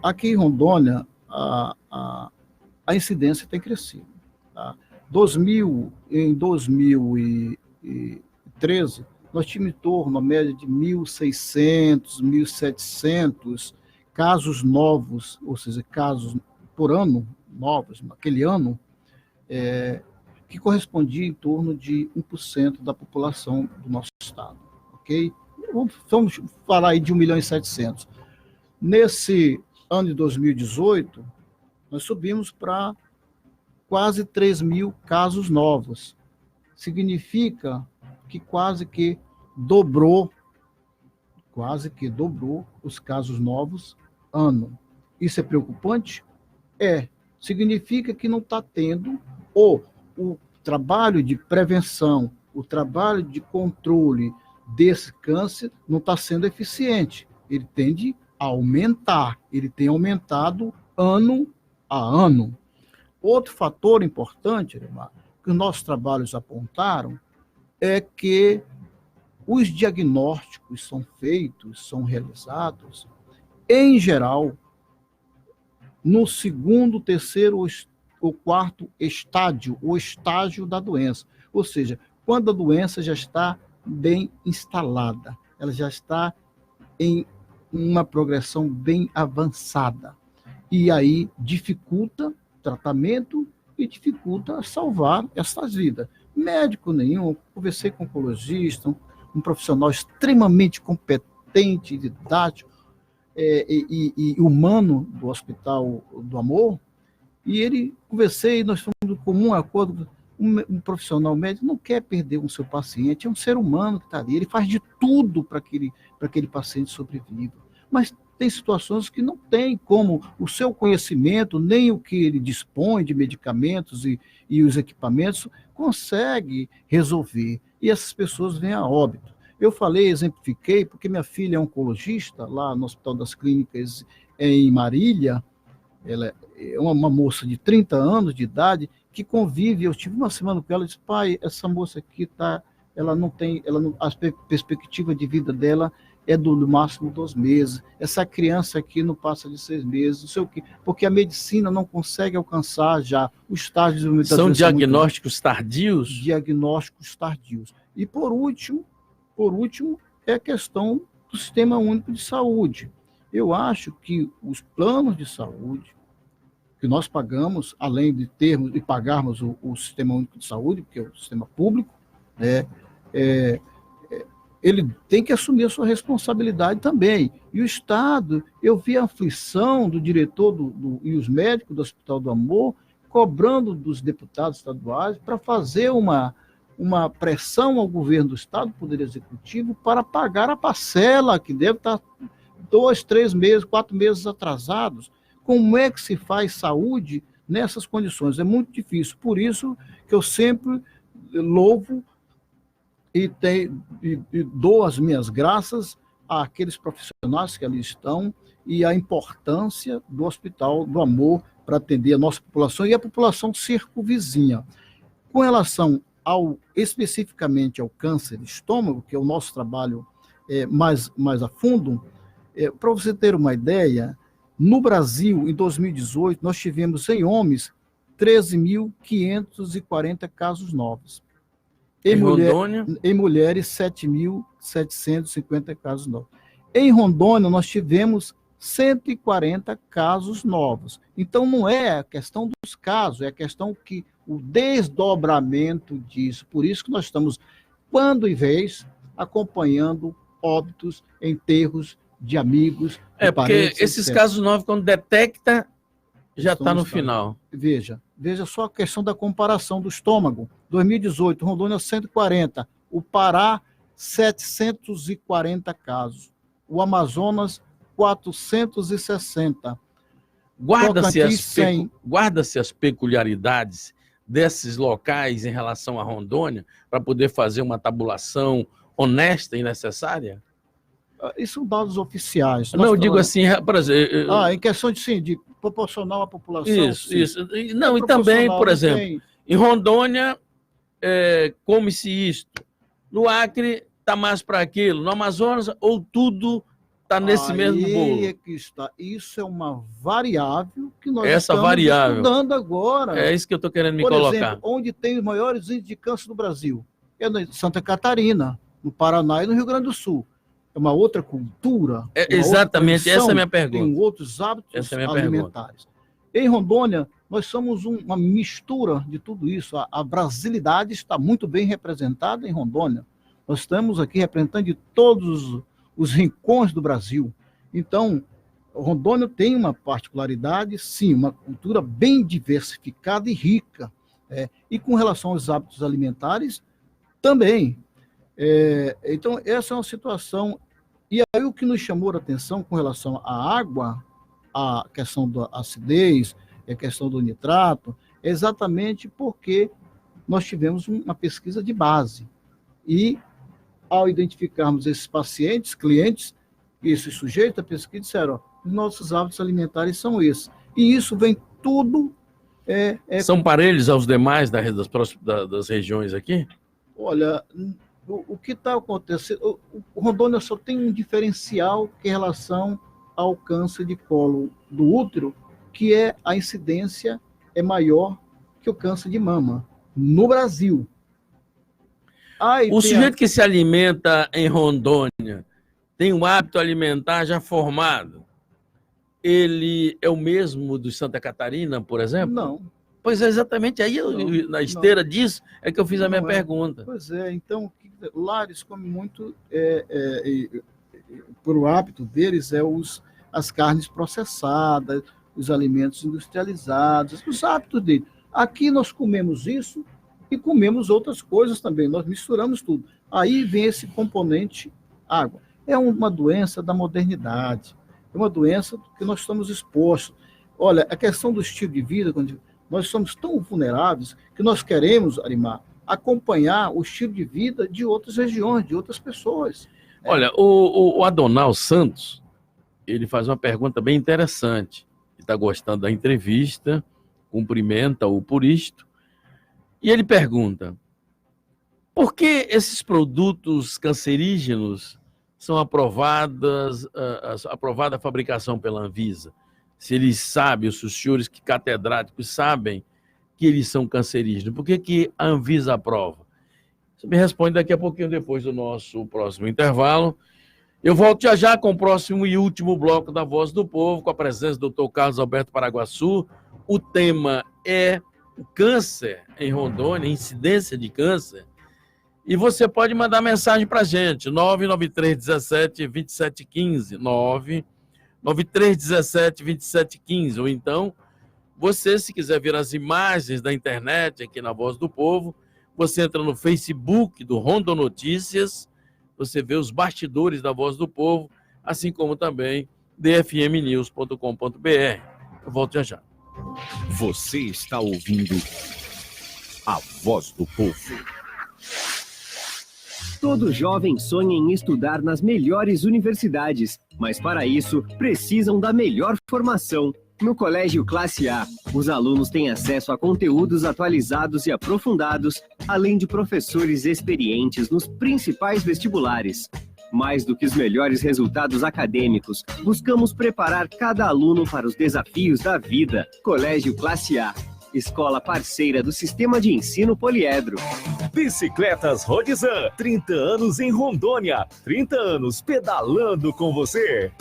Aqui em Rondônia, a incidência tem crescido. Tá? Em 2013, nós tínhamos em torno, a média de 1.600, 1.700 casos novos, ou seja, casos por ano, novos, naquele ano, que correspondia em torno de 1% da população do nosso estado. Ok? Vamos falar aí de 1.700.000. Nesse ano de 2018, nós subimos para quase 3.000 casos novos. Significa que quase que dobrou os casos novos ano. Isso é preocupante? Significa que não está tendo o trabalho de prevenção, o trabalho de controle desse câncer não está sendo eficiente. Ele tende a aumentar, ele tem aumentado ano a ano. Outro fator importante, que os nossos trabalhos apontaram, é que os diagnósticos são feitos, são realizados, em geral, no segundo, terceiro ou quarto estágio, o estágio da doença. Ou seja, quando a doença já está bem instalada, ela já está em uma progressão bem avançada. E aí dificulta o tratamento e dificulta salvar essas vidas. Médico nenhum, conversei com um oncologista, um profissional extremamente competente, didático, e humano do Hospital do Amor, e ele conversei, nós fomos de comum acordo, um profissional médico não quer perder o seu paciente, é um ser humano que está ali, ele faz de tudo para aquele paciente sobreviva, mas tem situações que não tem como o seu conhecimento, nem o que ele dispõe de medicamentos e os equipamentos consegue resolver, e essas pessoas vêm a óbito. Eu falei, exemplifiquei, porque minha filha é oncologista lá no Hospital das Clínicas em Marília. Ela é uma moça de 30 anos de idade que convive. Eu tive uma semana com ela e disse: pai, essa moça aqui a perspectiva de vida dela é no máximo 2 meses. Essa criança aqui não passa de 6 meses, não sei o quê, porque a medicina não consegue alcançar já o estágio de desenvolvimento. São diagnósticos tardios? Diagnósticos tardios. E, por último, é a questão do Sistema Único de Saúde. Eu acho que os planos de saúde que nós pagamos, além de termos e pagarmos o Sistema Único de Saúde, que é o sistema público, ele tem que assumir a sua responsabilidade também. E o Estado, eu vi a aflição do diretor e os médicos do Hospital do Amor cobrando dos deputados estaduais para fazer uma pressão ao governo do Estado, Poder Executivo, para pagar a parcela, que deve estar 2, 3 meses, 4 meses atrasados. Como é que se faz saúde nessas condições? É muito difícil. Por isso que eu sempre louvo e dou as minhas graças àqueles profissionais que ali estão e a importância do Hospital do Amor para atender a nossa população e a população circunvizinha. Com relação especificamente ao câncer de estômago, que é o nosso trabalho mais a fundo, para você ter uma ideia, no Brasil, em 2018, nós tivemos em homens 13.540 casos novos. Em mulheres, 7.750 casos novos. Em Rondônia, nós tivemos 140 casos novos. Então, não é a questão dos casos, é a questão que o desdobramento disso. Por isso que nós estamos, quando em vez, acompanhando óbitos, enterros de amigos, de parentes, porque esses etc. casos novos, quando detecta, já está no final. Veja só a questão da comparação do estômago. 2018, Rondônia 140, o Pará 740 casos, o Amazonas 460. Guarda-se as peculiaridades desses locais em relação à Rondônia para poder fazer uma tabulação honesta e necessária? Isso são dados oficiais. Não, eu digo assim, por exemplo... em questão de proporcional à população. Isso. Não, e também, por exemplo, em Rondônia, come-se isto. No Acre, está mais para aquilo. No Amazonas, ou tudo está nesse mesmo bolo? É que está. Isso é uma variável que nós estamos estudando agora. É isso que eu estou querendo me colocar. Por exemplo, onde tem os maiores índices de câncer do Brasil? É em Santa Catarina, no Paraná e no Rio Grande do Sul. É uma outra cultura. Exatamente, essa é a minha pergunta. Tem outros hábitos alimentares. Em Rondônia, nós somos uma mistura de tudo isso. A brasilidade está muito bem representada em Rondônia. Nós estamos aqui representando de todos os rincões do Brasil. Então, Rondônia tem uma particularidade, sim, uma cultura bem diversificada e rica. E com relação aos hábitos alimentares, também. Então, essa é uma situação. E aí o que nos chamou a atenção com relação à água, a questão da acidez, a questão do nitrato, é exatamente porque nós tivemos uma pesquisa de base. E, ao identificarmos esses pacientes, clientes, esses sujeitos da pesquisa, disseram: os nossos hábitos alimentares são esses. E isso vem tudo... São parelhos aos demais das regiões aqui? Olha... O que está acontecendo? O Rondônia só tem um diferencial em relação ao câncer de colo do útero, que é a incidência é maior que o câncer de mama no Brasil. O sujeito que se alimenta em Rondônia tem um hábito alimentar já formado. Ele é o mesmo do Santa Catarina, por exemplo? Não. Pois é, exatamente. Aí, na esteira disso, é que eu fiz a minha pergunta. Pois é, então, lá eles comem muito, por o hábito deles, as carnes processadas, os alimentos industrializados, os hábitos deles. Aqui nós comemos isso e comemos outras coisas também, nós misturamos tudo. Aí vem esse componente água. É uma doença da modernidade, é uma doença que nós estamos expostos. Olha, a questão do estilo de vida, quando nós somos tão vulneráveis que nós queremos, Arimar, acompanhar o estilo de vida de outras regiões, de outras pessoas. Olha, o Adonal Santos, ele faz uma pergunta bem interessante. Ele está gostando da entrevista, cumprimenta-o por isto, e ele pergunta: por que esses produtos cancerígenos são aprovada a fabricação pela Anvisa? Se eles sabem, os senhores que catedráticos sabem que eles são cancerígenos, por que a Anvisa aprova? Você me responde daqui a pouquinho, depois do nosso próximo intervalo. Eu volto já com o próximo e último bloco da Voz do Povo, com a presença do Dr. Carlos Alberto Paraguaçu. O tema é o câncer em Rondônia, incidência de câncer. E você pode mandar mensagem para a gente, 99317-2715, 99317-2715, ou então, você, se quiser ver as imagens da internet aqui na Voz do Povo, você entra no Facebook do Rondonotícias, você vê os bastidores da Voz do Povo, assim como também dfmnews.com.br. Eu volto já. Você está ouvindo a Voz do Povo. Todo jovem sonha em estudar nas melhores universidades, mas para isso precisam da melhor formação. No Colégio Classe A, os alunos têm acesso a conteúdos atualizados e aprofundados, além de professores experientes nos principais vestibulares. Mais do que os melhores resultados acadêmicos, buscamos preparar cada aluno para os desafios da vida. Colégio Classe A, escola parceira do Sistema de Ensino Poliedro. Bicicletas Rodizan, 30 anos em Rondônia, 30 anos pedalando com você.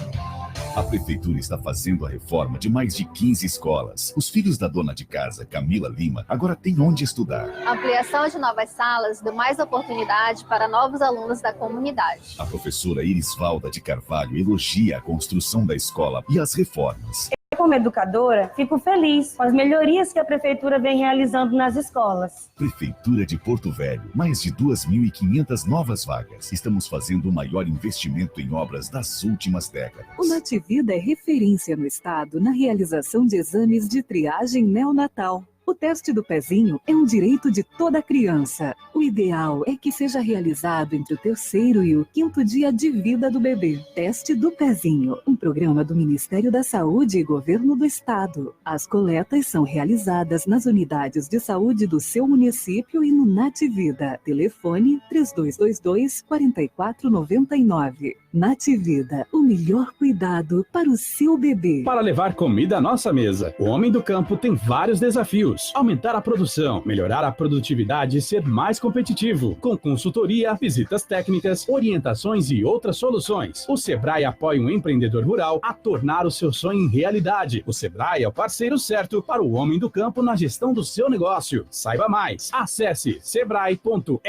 A Prefeitura está fazendo a reforma de mais de 15 escolas. Os filhos da dona de casa, Camila Lima, agora têm onde estudar. A ampliação de novas salas deu mais oportunidade para novos alunos da comunidade. A professora Irisvalda de Carvalho elogia a construção da escola e as reformas. Como educadora, fico feliz com as melhorias que a Prefeitura vem realizando nas escolas. Prefeitura de Porto Velho, mais de 2.500 novas vagas. Estamos fazendo o maior investimento em obras das últimas décadas. O Nativida é referência no estado na realização de exames de triagem neonatal. O teste do pezinho é um direito de toda criança. O ideal é que seja realizado entre o 3º e o 5º dia de vida do bebê. Teste do pezinho, um programa do Ministério da Saúde e Governo do Estado. As coletas são realizadas nas unidades de saúde do seu município e no Nativida. Telefone 3222-4499. Nativida, o melhor cuidado para o seu bebê. Para levar comida à nossa mesa, o homem do campo tem vários desafios. Aumentar a produção, melhorar a produtividade e ser mais competitivo. Com consultoria, visitas técnicas, orientações e outras soluções. O Sebrae apoia um empreendedor rural a tornar o seu sonho em realidade. O Sebrae é o parceiro certo para o homem do campo na gestão do seu negócio. Saiba mais. Acesse sebrae.ro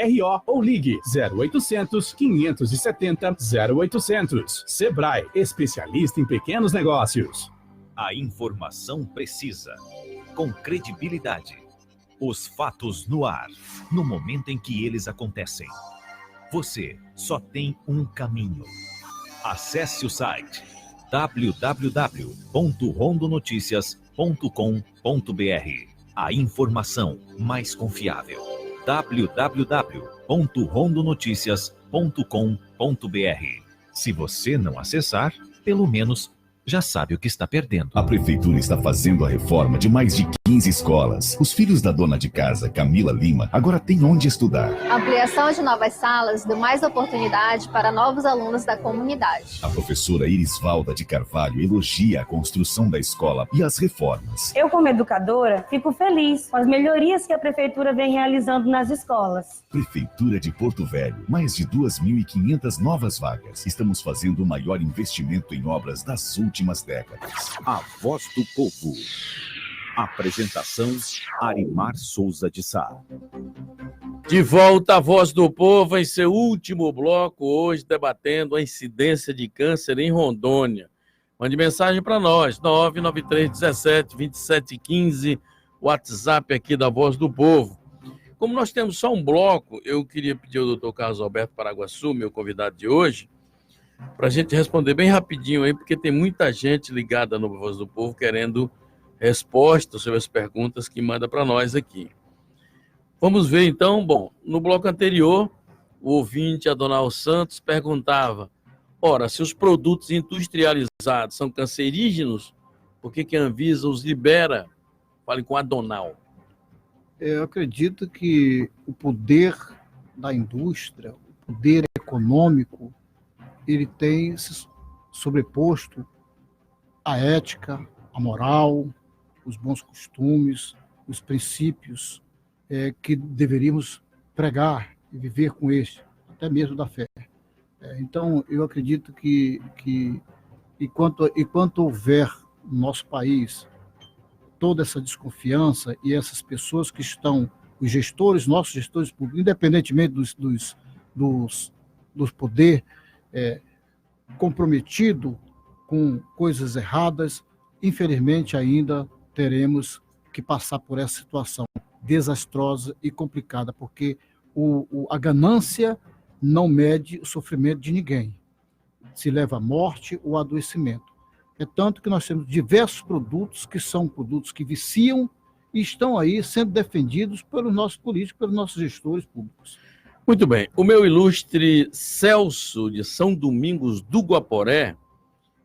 ou ligue 0800 570 0800. Sebrae, especialista em pequenos negócios. A informação precisa, com credibilidade. Os fatos no ar, no momento em que eles acontecem. Você só tem um caminho. Acesse o site www.rondonoticias.com.br. A informação mais confiável. www.rondonoticias.com.br. Se você não acessar, pelo menos já sabe o que está perdendo. A Prefeitura está fazendo a reforma de mais de 15 escolas. Os filhos da dona de casa, Camila Lima, agora têm onde estudar. A ampliação de novas salas deu mais oportunidade para novos alunos da comunidade. A professora Irisvalda de Carvalho elogia a construção da escola e as reformas. Eu, como educadora, fico feliz com as melhorias que a Prefeitura vem realizando nas escolas. Prefeitura de Porto Velho, mais de 2.500 novas vagas. Estamos fazendo o maior investimento em obras das últimas décadas. A Voz do Povo. Apresentação: Arimar Souza de Sá. De volta à Voz do Povo em seu último bloco, hoje debatendo a incidência de câncer em Rondônia. Mande mensagem para nós, 99317-2715, WhatsApp aqui da Voz do Povo. Como nós temos só um bloco, eu queria pedir ao Dr. Carlos Alberto Paraguaçu, meu convidado de hoje, para a gente responder bem rapidinho aí, porque tem muita gente ligada no Voz do Povo querendo respostas sobre as perguntas que manda para nós aqui. Vamos ver então, bom, no bloco anterior, o ouvinte Adonal Santos perguntava Ora, se os produtos industrializados são cancerígenos, por que a Anvisa os libera? Fale com a Donal. Eu acredito que o poder da indústria, o poder econômico, ele tem se sobreposto à ética, à moral, os bons costumes, os princípios que deveríamos pregar e viver com eles, até mesmo da fé. Então, eu acredito que enquanto houver no nosso país toda essa desconfiança e essas pessoas que estão, os gestores, nossos gestores públicos, independentemente dos poder comprometido com coisas erradas, infelizmente ainda teremos que passar por essa situação desastrosa e complicada, porque a ganância não mede o sofrimento de ninguém. Se leva à morte ou adoecimento. É tanto que nós temos diversos produtos que são produtos que viciam e estão aí sendo defendidos pelos nossos políticos, pelos nossos gestores públicos. Muito bem. O meu ilustre Celso, de São Domingos do Guaporé,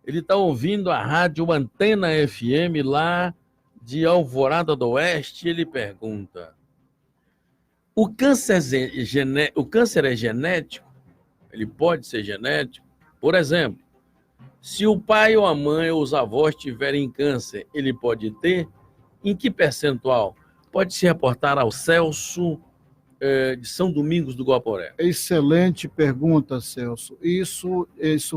ele está ouvindo a rádio Antena FM lá de Alvorada do Oeste. Ele pergunta: o câncer é genético? Ele pode ser genético? Por exemplo, se o pai ou a mãe ou os avós tiverem câncer, ele pode ter? Em que percentual? Pode se reportar ao Celso de São Domingos do Guaporé. Excelente pergunta, Celso. Isso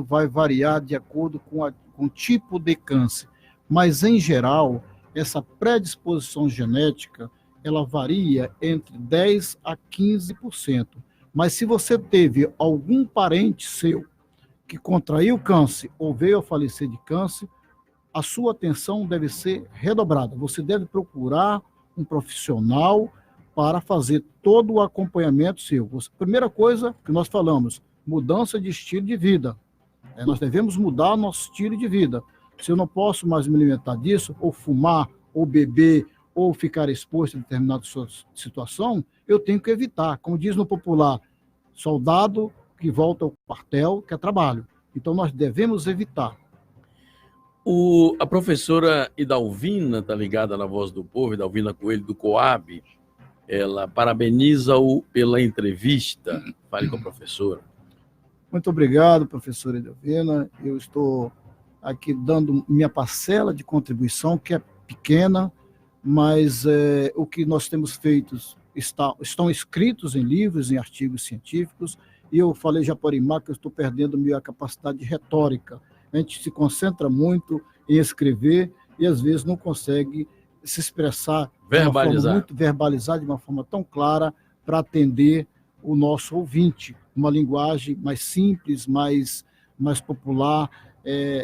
vai variar de acordo com o tipo de câncer. Mas, em geral, essa predisposição genética, ela varia entre 10% a 15%. Mas se você teve algum parente seu que contraiu câncer ou veio a falecer de câncer, a sua atenção deve ser redobrada. Você deve procurar um profissional para fazer todo o acompanhamento seu. Primeira coisa que nós falamos, mudança de estilo de vida. Nós devemos mudar nosso estilo de vida. Se eu não posso mais me alimentar disso, ou fumar, ou beber, ou ficar exposto a determinada situação, eu tenho que evitar. Como diz no popular, soldado que volta ao quartel, que é trabalho. Então, nós devemos evitar. A professora Idalvina, está ligada na Voz do Povo, Idalvina Coelho, do Coab, ela parabeniza-o pela entrevista. Fale com a professora. Muito obrigado, professora Idalvina. Eu estou aqui dando minha parcela de contribuição, que é pequena, mas o que nós temos feito estão escritos em livros, em artigos científicos, e eu falei já por Imar que eu estou perdendo minha capacidade de retórica. A gente se concentra muito em escrever e às vezes não consegue se expressar, verbalizar de uma forma tão clara para atender o nosso ouvinte, uma linguagem mais simples, mais popular,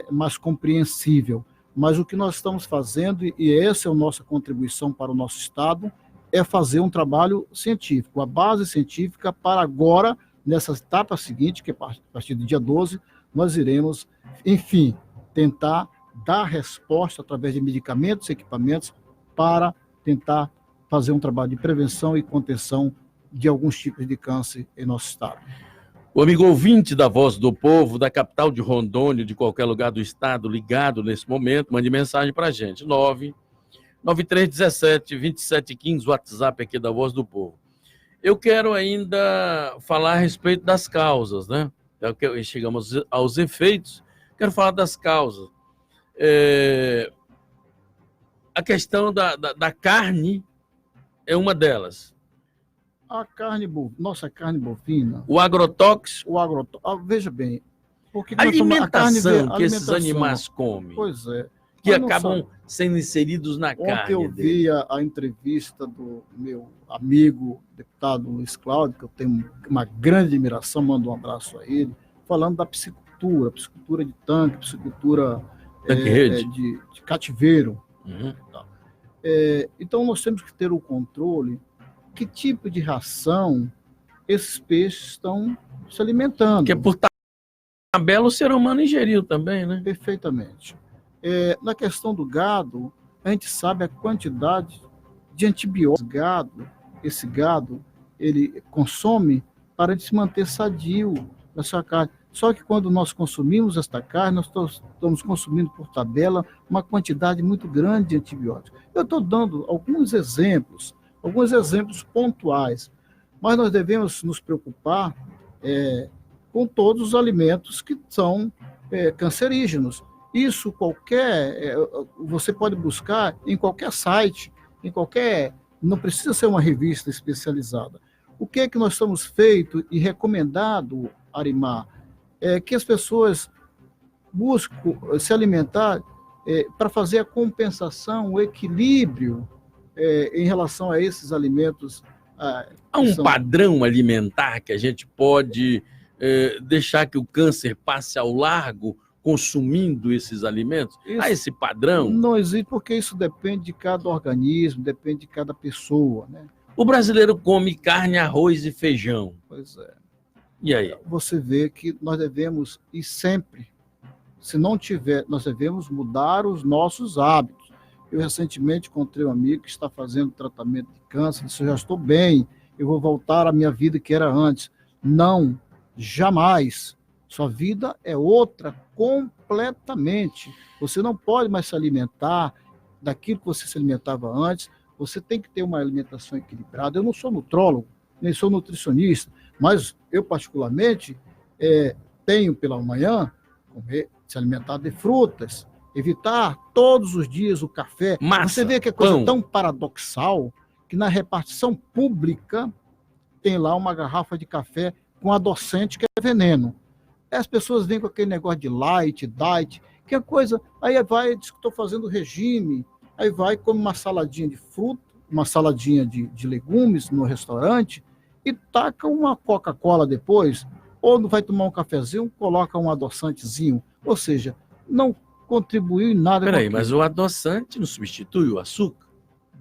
mais compreensível. Mas o que nós estamos fazendo, e essa é a nossa contribuição para o nosso Estado, é fazer um trabalho científico, a base científica para agora, nessa etapa seguinte, que é a partir do dia 12, nós iremos, enfim, tentar dar resposta através de medicamentos e equipamentos para tentar fazer um trabalho de prevenção e contenção de alguns tipos de câncer em nosso estado. O amigo ouvinte da Voz do Povo, da capital de Rondônia, de qualquer lugar do estado, ligado nesse momento, mande mensagem para a gente, 99317-2715, WhatsApp aqui da Voz do Povo. Eu quero ainda falar a respeito das causas, né? Chegamos aos efeitos, quero falar das causas. A questão da carne é uma delas. A carne bovina, nossa carne bovina. O agrotóxico. Veja bem. A alimentação que esses animais comem. Pois é. Que acabam sendo inseridos na carne. Ontem eu vi a entrevista do meu amigo, deputado Luiz Cláudio, que eu tenho uma grande admiração, mando um abraço a ele, falando da piscicultura de tanque, piscicultura de cativeiro. Uhum. Então, nós temos que ter o controle que tipo de ração esses peixes estão se alimentando. Que por tabela o ser humano ingeriu também, né? Perfeitamente. Na questão do gado, a gente sabe a quantidade de antibióticos esse gado ele consome para se manter sadio na sua carne. Só que quando nós consumimos esta carne, nós estamos consumindo por tabela uma quantidade muito grande de antibióticos. Eu estou dando alguns exemplos pontuais, mas nós devemos nos preocupar com todos os alimentos que são cancerígenos. Isso você pode buscar em qualquer site, não precisa ser uma revista especializada. O que é que nós estamos feito e recomendado, Arimar? Que as pessoas buscam se alimentar para fazer a compensação, o equilíbrio em relação a esses alimentos. Há um padrão alimentar que a gente pode deixar que o câncer passe ao largo consumindo esses alimentos? Há esse padrão? Não existe, porque isso depende de cada organismo, depende de cada pessoa, né? O brasileiro come carne, arroz e feijão. Pois é. E aí? Você vê que nós devemos, e sempre, se não tiver, nós devemos mudar os nossos hábitos. Eu recentemente encontrei um amigo que está fazendo tratamento de câncer, disse: eu já estou bem, eu vou voltar à minha vida que era antes. Não, jamais. Sua vida é outra completamente. Você não pode mais se alimentar daquilo que você se alimentava antes. Você tem que ter uma alimentação equilibrada. Eu não sou nutrólogo, nem sou nutricionista, mas eu, particularmente, tenho pela manhã se alimentar de frutas, evitar todos os dias o café. Massa, você vê que é coisa pão. tão paradoxal que na repartição pública tem lá uma garrafa de café com adoçante que é veneno. As pessoas vêm com aquele negócio de light, diet, que é coisa... Aí vai, diz que estou fazendo regime, aí vai, come uma saladinha de fruta, uma saladinha de legumes no restaurante e taca uma Coca-Cola depois, ou não vai tomar um cafezinho, coloca um adoçantezinho. Ou seja, não contribuiu em nada. Peraí, mas o adoçante não substitui o açúcar?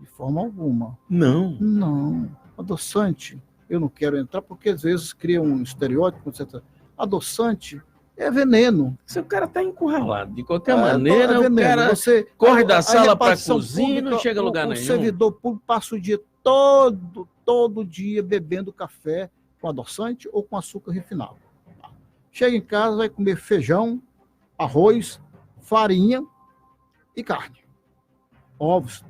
De forma alguma. Não. Não. Adoçante, eu não quero entrar, porque às vezes cria um estereótipo, etc. Adoçante é veneno. O cara está encurralado. De qualquer maneira, o cara corre da sala para a cozinha e não chega a lugar nenhum. O servidor público passa o dia todo dia bebendo café com adoçante ou com açúcar refinado. Chega em casa, vai comer feijão, arroz, farinha e carne, ovos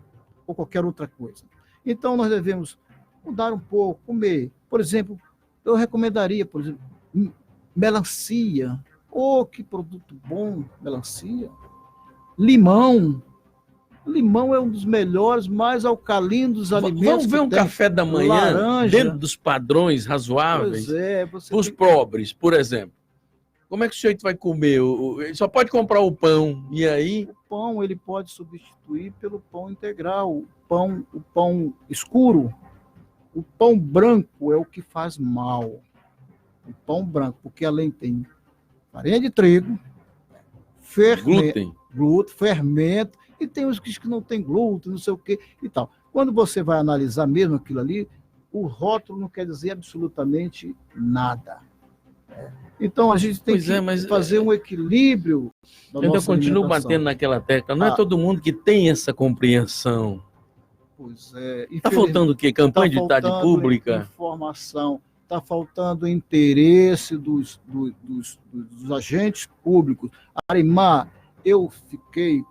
ou qualquer outra coisa. Então, nós devemos mudar um pouco, comer. Por exemplo, eu recomendaria, melancia. Oh, que produto bom, melancia. Limão. Limão é um dos melhores, mais alcalinos dos alimentos. Vamos ver um café da manhã laranja, dentro dos padrões razoáveis. Pois é, os pobres, por exemplo. Como é que o sujeito vai comer? Ele só pode comprar o pão, e aí? O pão ele pode substituir pelo pão integral, o pão escuro. O pão branco é o que faz mal. O pão branco, porque além tem farinha de trigo, glúten, fermento, e tem os que não tem glúten, não sei o que e tal. Quando você vai analisar mesmo aquilo ali, o rótulo não quer dizer absolutamente nada. Então a gente tem que fazer um equilíbrio. Eu ainda continuo batendo naquela tecla. Não é todo mundo que tem essa compreensão. Pois é. Está faltando o quê? Campanha de utilidade pública? Informação. Está faltando interesse dos agentes públicos. Arimar, eu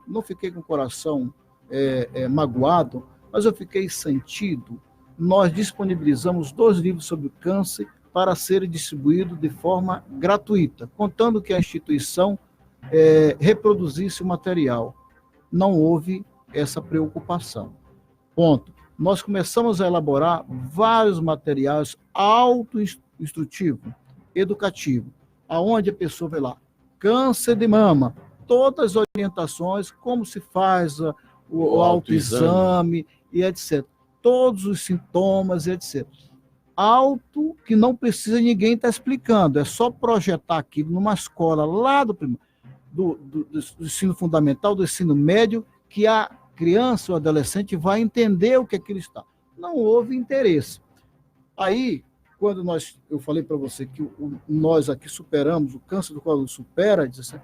não fiquei com o coração magoado, mas eu fiquei sentido. Nós disponibilizamos 2 livros sobre o câncer para serem distribuídos de forma gratuita, contando que a instituição reproduzisse o material. Não houve essa preocupação. Ponto. Nós começamos a elaborar vários materiais auto-instrutivos, educativos, aonde a pessoa vai lá, câncer de mama, todas as orientações, como se faz o autoexame e etc. Todos os sintomas e etc. Alto que não precisa ninguém estar explicando, é só projetar aquilo numa escola lá do ensino fundamental, do ensino médio, que a criança ou adolescente vai entender o que aquilo está. Não houve interesse. Aí, quando eu falei para você que nós aqui superamos, o câncer do colo supera, diz assim,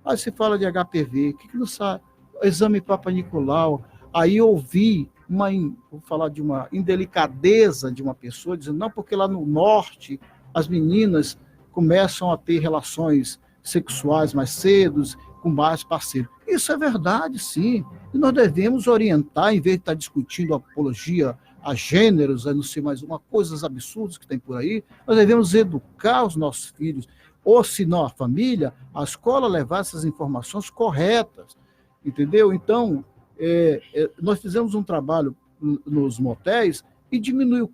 aí se fala de HPV, o que não sabe? Exame Papa Nicolau. Aí eu ouvi vou falar de uma indelicadeza de uma pessoa, dizendo, não, porque lá no norte as meninas começam a ter relações sexuais mais cedo, com mais parceiros. Isso é verdade, sim. E nós devemos orientar, em vez de estar discutindo apologia a gêneros, a não sei mais uma, coisas absurdas que tem por aí, nós devemos educar os nossos filhos, ou se não a família, a escola levar essas informações corretas, entendeu? Então, nós fizemos um trabalho nos motéis e diminuiu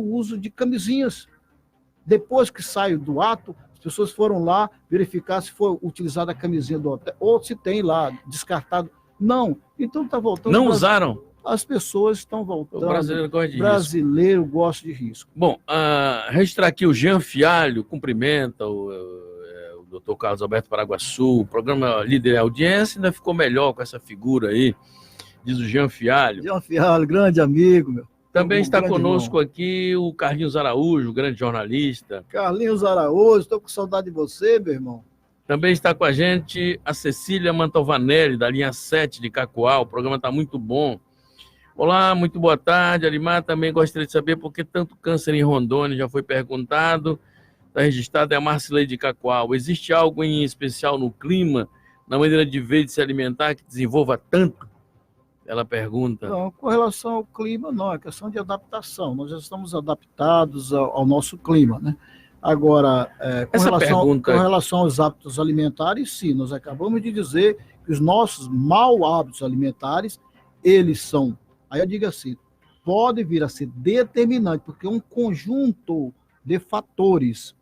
o uso de camisinhas. Depois que sai do ato, as pessoas foram lá verificar se foi utilizada a camisinha do hotel, ou se tem lá descartado. Não. Então está voltando. Não usaram? As pessoas estão voltando. O brasileiro gosta de risco. Brasileiro gosta de risco. Bom, registrar aqui o Jean Fialho, cumprimenta o Dr. Carlos Alberto Paraguaçu, o programa Líder e Audiência ainda ficou melhor com essa figura aí, diz o Jean Fialho. Jean Fialho, grande amigo, meu. Também está conosco aqui o Carlinhos Araújo, grande jornalista. Carlinhos Araújo, estou com saudade de você, meu irmão. Também está com a gente a Cecília Mantovanelli, da linha 7 de Cacoal. O programa está muito bom. Olá, muito boa tarde, Arimar. Também gostaria de saber por que tanto câncer em Rondônia, já foi perguntado. Está registrado, é a Marcilei de Cacoal. Existe algo em especial no clima, na maneira de ver e de se alimentar, que desenvolva tanto? Ela pergunta. Não, com relação ao clima, não, é questão de adaptação. Nós já estamos adaptados ao nosso clima, né? Agora, com relação aos hábitos alimentares, sim, nós acabamos de dizer que os nossos maus hábitos alimentares, eles são, aí eu digo assim, pode vir a ser determinante, porque um conjunto de fatores,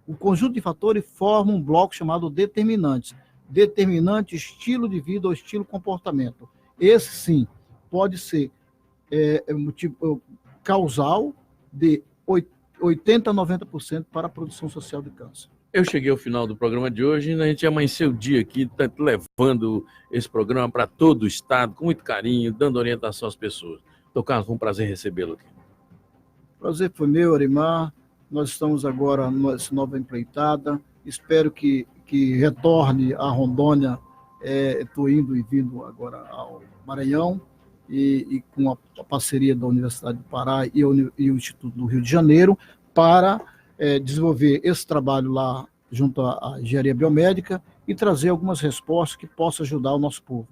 o conjunto de fatores forma um bloco chamado determinantes. Determinante, estilo de vida ou estilo comportamento. Esse, sim, pode ser causal de 80% a 90% para a produção social de câncer. Eu cheguei ao final do programa de hoje e a gente amanheceu o dia aqui, levando esse programa para todo o estado, com muito carinho, dando orientação às pessoas. Então, Carlos, foi um prazer recebê-lo aqui. Prazer foi meu, Arimar. Nós estamos agora nessa nova empreitada. Espero que retorne a Rondônia. Estou indo e vindo agora ao Maranhão e com a parceria da Universidade do Pará e o Instituto do Rio de Janeiro para desenvolver esse trabalho lá junto à engenharia biomédica e trazer algumas respostas que possam ajudar o nosso povo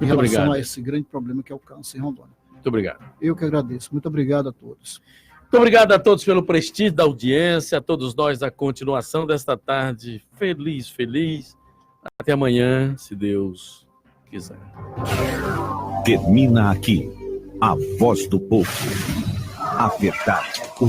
em relação a esse grande problema que é o câncer em Rondônia. Muito obrigado. Eu que agradeço. Muito obrigado a todos. Muito obrigado a todos pelo prestígio da audiência, a todos nós a continuação desta tarde feliz. Até amanhã, se Deus quiser. Termina aqui a Voz do Povo. A verdade, o